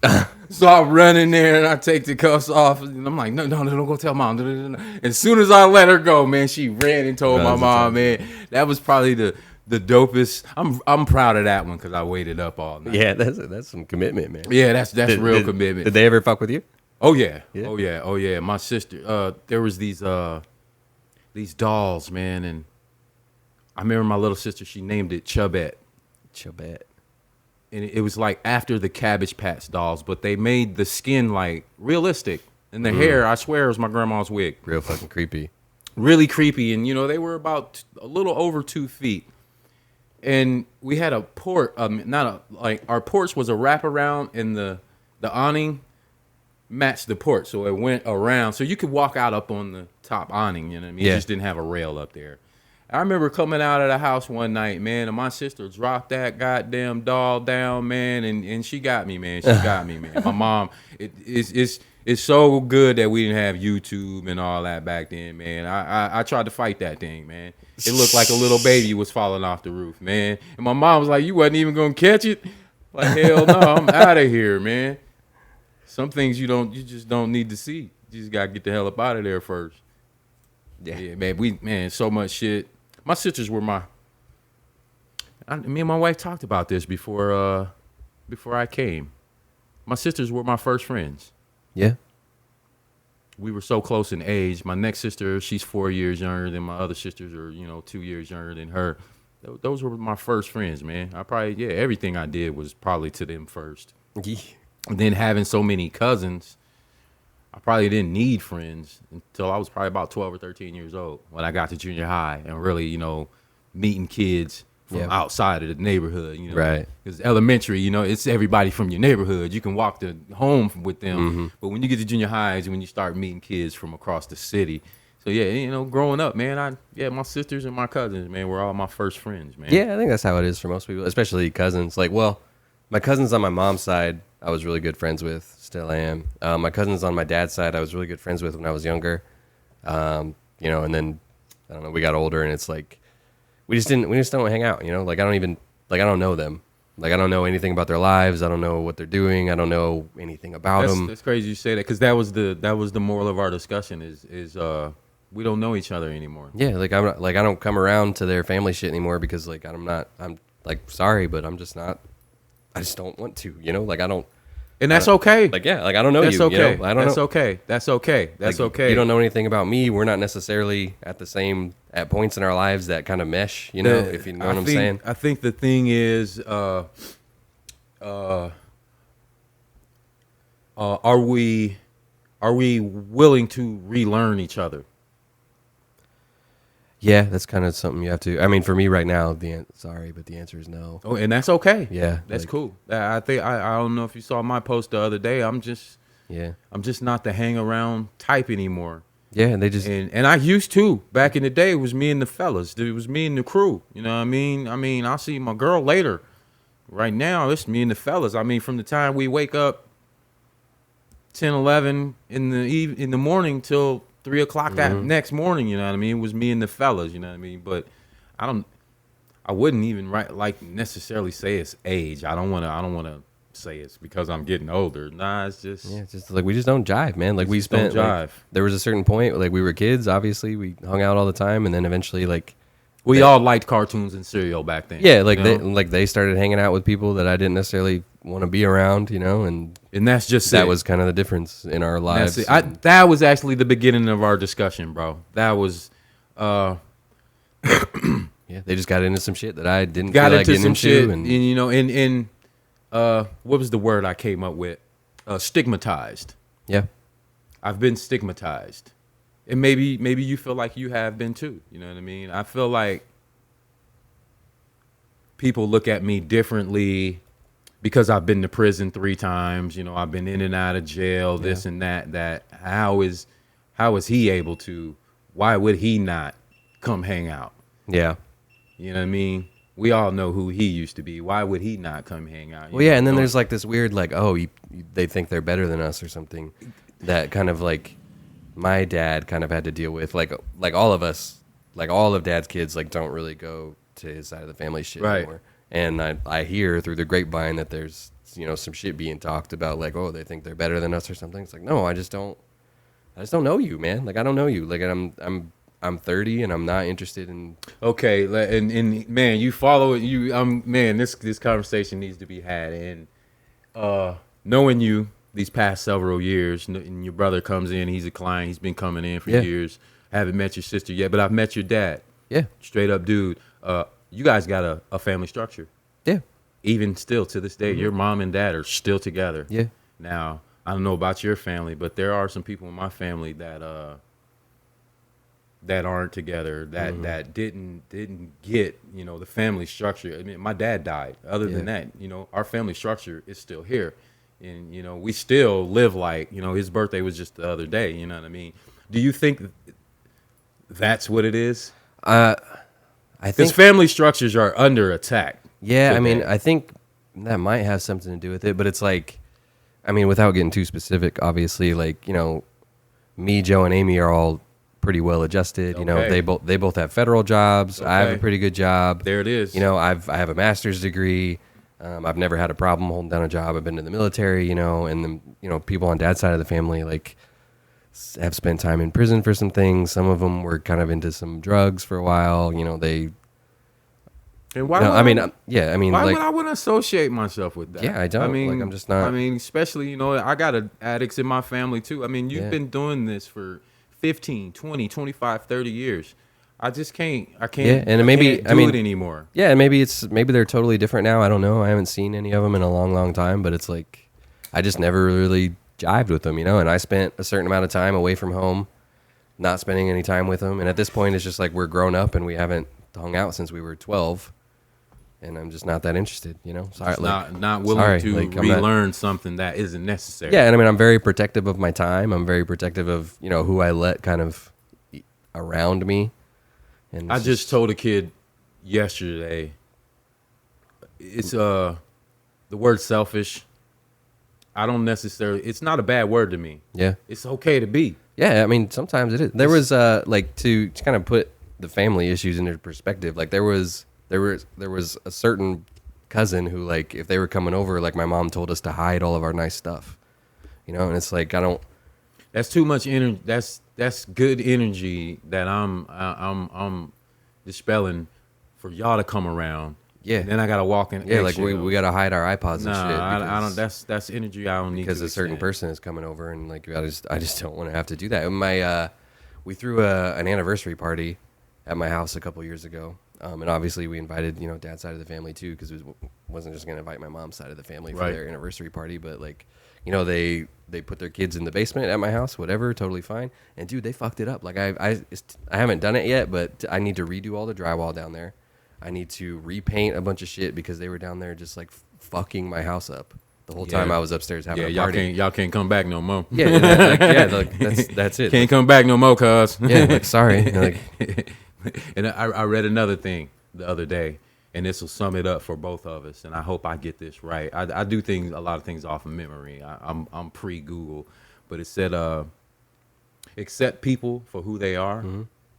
So I run in there, and I take the cuffs off, and I'm like, no, don't go tell mom. As soon as I let her go, man, she ran and told my mom, man. That was probably the dopest. I'm proud of that one because I waited up all night. Yeah, that's some commitment, man. Yeah, that's real commitment. Did they ever fuck with you? Oh yeah. Oh yeah. My sister, there was these dolls, man, and I remember my little sister. She named it Chubette. And it was like after the Cabbage Patch dolls, but they made the skin like realistic, and the hair, I swear, it was my grandma's wig. Real fucking creepy. Really creepy, and they were about a little over 2 feet. And we had a port, our porch was a wraparound, and the awning matched the porch, so it went around, so you could walk out up on the top awning. You know what I mean? Yeah. It just didn't have a rail up there. I remember coming out of the house one night, man, and my sister dropped that goddamn doll down, man, and she got me, man. She got me, man. My mom, it's so good that we didn't have YouTube and all that back then, man. I tried to fight that thing, man. It looked like a little baby was falling off the roof, man. And my mom was like, you wasn't even gonna catch it? Like, hell no, I'm out of here, man. Some things you just don't need to see. You just gotta get the hell up out of there first. Yeah, man, so much shit. My sisters were me and my wife talked about this before I came. My sisters were my first friends. Yeah. We were so close in age. My next sister, she's 4 years younger than my other sisters are, 2 years younger than her. Those were my first friends, man. Everything I did was probably to them first. Yeah. And then having so many cousins, I probably didn't need friends until I was probably about 12 or 13 years old when I got to junior high and really, meeting kids from outside of the neighborhood, Right. Because elementary, it's everybody from your neighborhood. You can walk to home with them. Mm-hmm. But when you get to junior highs and when you start meeting kids from across the city, So yeah, growing up, man, my sisters and my cousins, man, were all my first friends, man. Yeah, I think that's how it is for most people, especially cousins. Like, well, my cousins on my mom's side, I was really good friends with, still am. My cousins on my dad's side, I was really good friends with when I was younger. And then I don't know, we got older, and it's like we just don't hang out. Like I don't know them. Like I don't know anything about their lives. I don't know what they're doing. I don't know anything about them. That's crazy you say that, because that was the moral of our discussion is we don't know each other anymore. Yeah, like I don't come around to their family shit anymore because like I'm like sorry, but I'm just not. I just don't want to. Like I don't. And that's okay. Like yeah, like I don't know that's you. Okay. I don't that's know. Okay. That's okay. That's like, okay. You don't know anything about me. We're not necessarily at points in our lives that kind of mesh. If you know what I'm saying. I think the thing is, are we willing to relearn each other? Yeah, that's kind of something you have to. I mean, for me right now, sorry, but the answer is no. Oh, and that's okay. Yeah, that's cool. I think I don't know if you saw my post the other day. I'm just not the hang around type anymore. Yeah, and they just and I used to back in the day. It was me and the fellas. It was me and the crew. You know what I mean? I'll see my girl later. Right now, it's me and the fellas. I mean, from the time we wake up 10, 11 in the morning till 3 o'clock that next morning, you know what I mean? It was me and the fellas, you know what I mean? But I wouldn't even necessarily say it's age. I don't want to say it's because I'm getting older. Nah, it's just like we just don't jive, man. Like we spent jive. There was a certain point, like we were kids, obviously we hung out all the time, and then eventually like we all liked cartoons and cereal back then. Yeah, like they started hanging out with people that I didn't necessarily want to be around, and that's just that was kind of the difference in our lives. That was actually the beginning of our discussion, bro. That was yeah, they just got into some shit that I didn't got feel like into getting some into, shit, and what was the word I came up with? Stigmatized. Yeah, I've been stigmatized. And maybe you feel like you have been too. You know what I mean? I feel like people look at me differently because I've been to prison 3 times. I've been in and out of jail, this and that. How is he able to? Why would he not come hang out? Yeah. You know what I mean? We all know who he used to be. Why would he not come hang out? Well, yeah, and then there's like this weird like, they think they're better than us or something. That kind of like my dad kind of had to deal with, like all of us, like all of Dad's kids, like don't really go to his side of the family shit anymore. And I hear through the grapevine that there's some shit being talked about, like, oh, they think they're better than us or something. It's like, no, I just don't know you, man. Like I don't know you. Like I'm 30 and I'm not interested in. Okay, and man, you follow it. Man, this conversation needs to be had. And knowing you these past several years, and your brother comes in, he's a client, he's been coming in for years. I haven't met your sister yet, but I've met your dad. Yeah, straight up dude. You guys got a family structure. Yeah, even still to this day, your mom and dad are still together. Yeah. Now I don't know about your family, but there are some people in my family that aren't together, that didn't get the family structure. I mean, my dad died. Other than that, our family structure is still here, and we still live like his birthday was just the other day. You know what I mean? Do you think that's what it is? I think family structures are under attack. Yeah, today. I mean, I think that might have something to do with it, but it's like, I mean, without getting too specific, obviously, like me, Joe, and Amy are all pretty well adjusted. Okay. They both have federal jobs. Okay. I have a pretty good job. There it is. I have a master's degree. I've never had a problem holding down a job. I've been in the military. And then people on Dad's side of the family like have spent time in prison for some things. Some of them were kind of into some drugs for a while. They. And why? Why would I want to associate myself with that? Yeah, I don't. Like, I'm just not. I mean, especially I got addicts in my family too. I mean, you've been doing this for 15, 20, 25, 30 years. I just can't. I can't. Yeah, and maybe can't do it anymore. Yeah, and maybe they're totally different now. I don't know. I haven't seen any of them in a long, long time. But it's like I just never really jived with them, And I spent a certain amount of time away from home, not spending any time with them. And at this point, it's just like we're grown up and we haven't hung out since we were 12. And I'm just not that interested, Sorry, not willing to relearn something that isn't necessary. Yeah, and I mean, I'm very protective of my time. I'm very protective of who I let kind of around me. And I just told a kid yesterday, it's the word selfish. I don't necessarily, it's not a bad word to me. yeah. It's okay to be. Yeah, I mean, sometimes it is. There was like to kind of put the family issues into perspective. Like there was a certain cousin who, like, if they were coming over, like my mom told us to hide all of our nice stuff, you know. And it's like That's too much energy. That's good energy that I'm dispelling for y'all to come around. Yeah. And then I gotta walk in. Yeah, like we gotta hide our iPods and shit. I don't. That's energy I don't need because to a certain extend. person is coming over, and like I just don't want to have to do that. And we threw an anniversary party at my house a couple years ago, and obviously we invited dad's side of the family too, because it wasn't just gonna invite my mom's side of the family for Right. their anniversary party, but like they put their kids in the basement at my house, whatever, totally fine. And dude, they fucked it up. Like I haven't done it yet, but I need to redo all the drywall down there. I need to repaint a bunch of shit because they were down there just like fucking my house up the whole time Yeah. I was upstairs having a y'all party. can't come back no more. That's it. Can't come back no more, cuz. Yeah, like sorry. Like, And I read another thing the other day, and this will sum it up for both of us. And I hope I get this right. I do a lot of things off of memory. I'm pre-Google, but it said, accept people for who they are,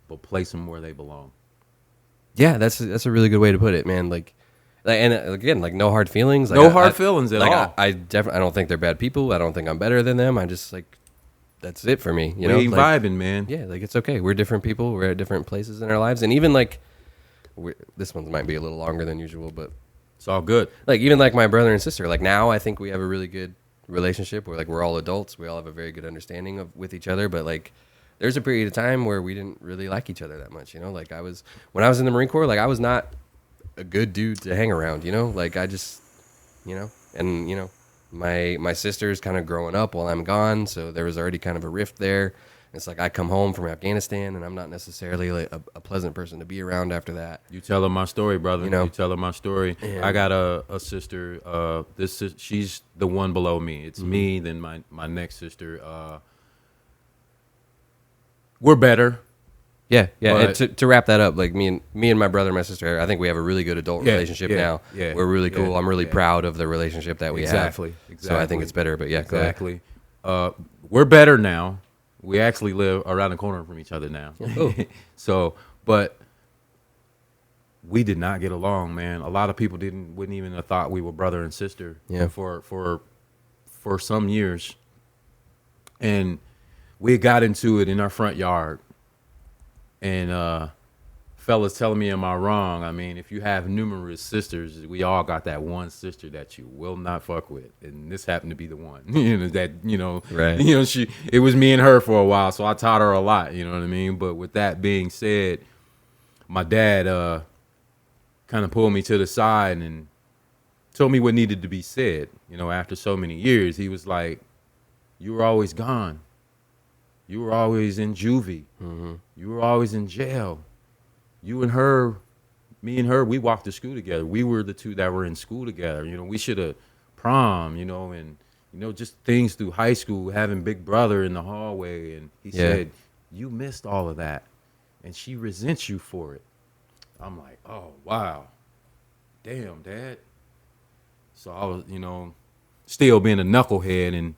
but place them where they belong. yeah, that's a really good way to put it, man. Like and again, like no hard feelings. Like, No hard feelings at all. I definitely, I don't think they're bad people. I don't think I'm better than them. I just like, that's it for me. You know, We ain't like, vibing, man. yeah, like it's okay. We're different people. We're at different places in our lives, and even like, this one might be a little longer than usual, but It's all good. like even like my brother and sister, like now I think we have a really good relationship where like we're all adults. We all have a very good understanding with each other, but like there's a period of time where we didn't really like each other that much, like when I was in the Marine Corps, like I was not a good dude to hang around, like I just, and my sister's kind of growing up while I'm gone, so there was already kind of a rift there. It's like I come home from Afghanistan and I'm not necessarily like a pleasant person to be around after that. You tell her my story, brother. You know? You tell her my story. And- I got a sister. She's the one below me. It's me, then my next sister. We're better. Yeah. And But- to wrap that up, like me and my brother and my sister, I think we have a really good adult relationship now. Yeah, We're really cool. yeah, I'm really yeah. proud of the relationship that we have. Exactly. So I think it's better. But yeah, go ahead. Exactly. We're better now. We actually live around the corner from each other now. Oh. So, but we did not get along, man. A lot of people wouldn't even have thought we were brother and sister. Yeah. For some years, and we got into it in our front yard. And fellas telling me, am I wrong? I mean, if you have numerous sisters, we all got that one sister that you will not fuck with, and this happened to be the one. Right. It was me and her for a while, so I taught her a lot. You know what I mean? But with that being said, my dad kind of pulled me to the side and told me what needed to be said. After so many years, he was like, "You were always gone. You were always in juvie. Mm-hmm. You were always in jail. You and her, me and her, we walked to school together. We were the two that were in school together. We should have prom, and just things through high school, having big brother in the hallway." And he said, "You missed all of that, and she resents you for it." I'm like, oh, wow. Damn, Dad. So I was, still being a knucklehead and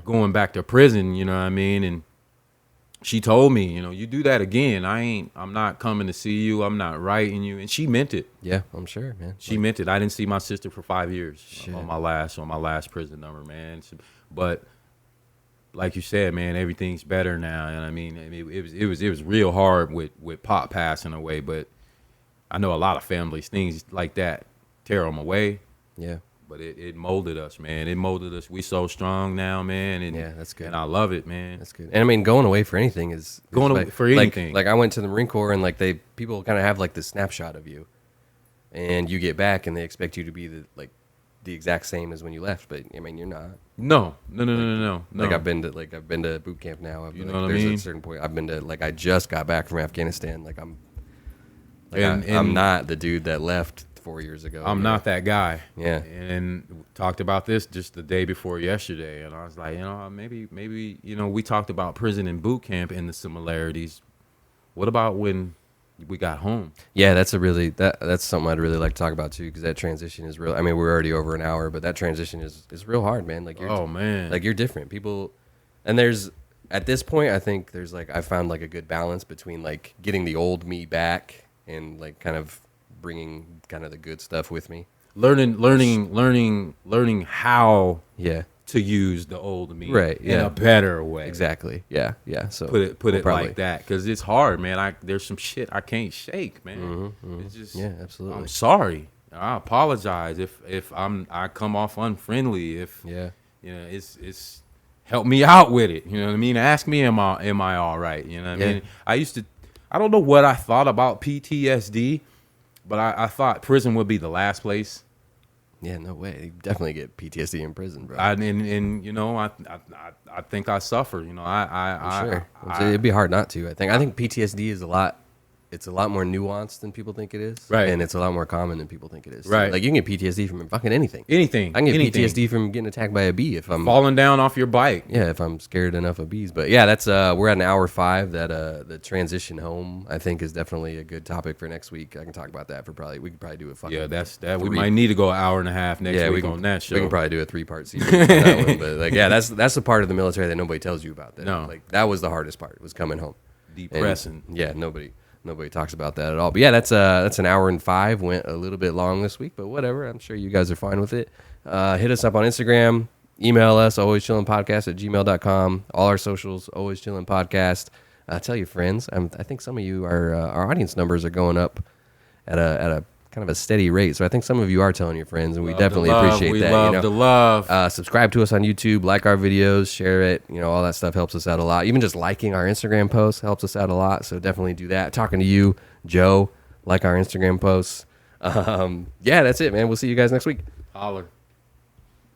going back to prison, you know what I mean? And she told me, you do that again, I'm not coming to see you. I'm not writing you. And she meant it. Yeah, I'm sure, man. She meant it. I didn't see my sister for 5 years Shit. on my last prison number, man. But like you said, man, everything's better now. And I mean, it was real hard with Pop passing away, but I know a lot of families, things like that tear them away. Yeah. But it molded us, man. It molded us. We so strong now, man. And Yeah, that's good. And I love it, man. That's good. And I mean, going away for anything is Going away like, for anything. Like I went to the Marine Corps and like people kind of have like this snapshot of you, and you get back and they expect you to be the exact same as when you left. But I mean, you're not. No. Like I've been to boot camp now. You know like, what I there's mean? a certain point I've been to, like I just got back from Afghanistan. Like I'm And not the dude that left 4 years ago. I'm not that guy. Yeah. And talked about this just the day before yesterday, and I was like, maybe we talked about prison and boot camp and the similarities, What about when we got home? Yeah, that's something I'd really like to talk about too, because that transition is real. I mean, we're already over an hour, but that transition is real hard, man. Like Man, like you're different people, and there's at this point, I think there's like I found like a good balance between like getting the old me back and like kind of bringing kind of the good stuff with me. Learning how Yeah. to use the old me Right, in yeah. a better way. Exactly. Yeah. Yeah. So Put it we'll probably- like that, because it's hard, man. There's some shit I can't shake, man. It's just, Yeah, absolutely. I'm sorry. I apologize if I come off unfriendly. If Yeah. you know, it's help me out with it. You know what I mean? Ask me, am I all right? You know what I mean? I don't know what I thought about PTSD, but I thought prison would be the last place. Yeah, no way. You definitely get PTSD in prison, bro. And you know, I think I suffer. You know, Sure. It'd be hard not to. I think PTSD is it's a lot more nuanced than people think it is. Right. And it's a lot more common than people think it is. too. Right. Like you can get PTSD from fucking anything. Anything. I can get anything. PTSD from getting attacked by a bee if I'm Falling down off your bike. Yeah, if I'm scared enough of bees. But yeah, that's we're at an hour 5. That the transition home I think is definitely a good topic for next week. I can talk about that we could probably do a fucking Yeah, that's that. We 3 might need to go an hour and a half next yeah, week on that show. We can probably do a 3-part series on that one. But like yeah, that's the part of the military that nobody tells you about. No. Like that was the hardest part, was coming home. Depressing. And, yeah, nobody talks about that at all. But yeah, that's an hour and 5. Went a little bit long this week, but whatever. I'm sure you guys are fine with it. Hit us up on Instagram. Email us, alwayschillinpodcast@gmail.com. All our socials, Always Chillin' Podcast. Tell your friends. I think some of you our audience numbers are going up at a kind of a steady rate. So I think some of you are telling your friends, and we definitely appreciate that. We love the love. Subscribe to us on YouTube, like our videos, share it. You know, all that stuff helps us out a lot. Even just liking our Instagram posts helps us out a lot. So definitely do that. Talking to you, Joe, like our Instagram posts. Yeah, that's it, man. We'll see you guys next week. Holler.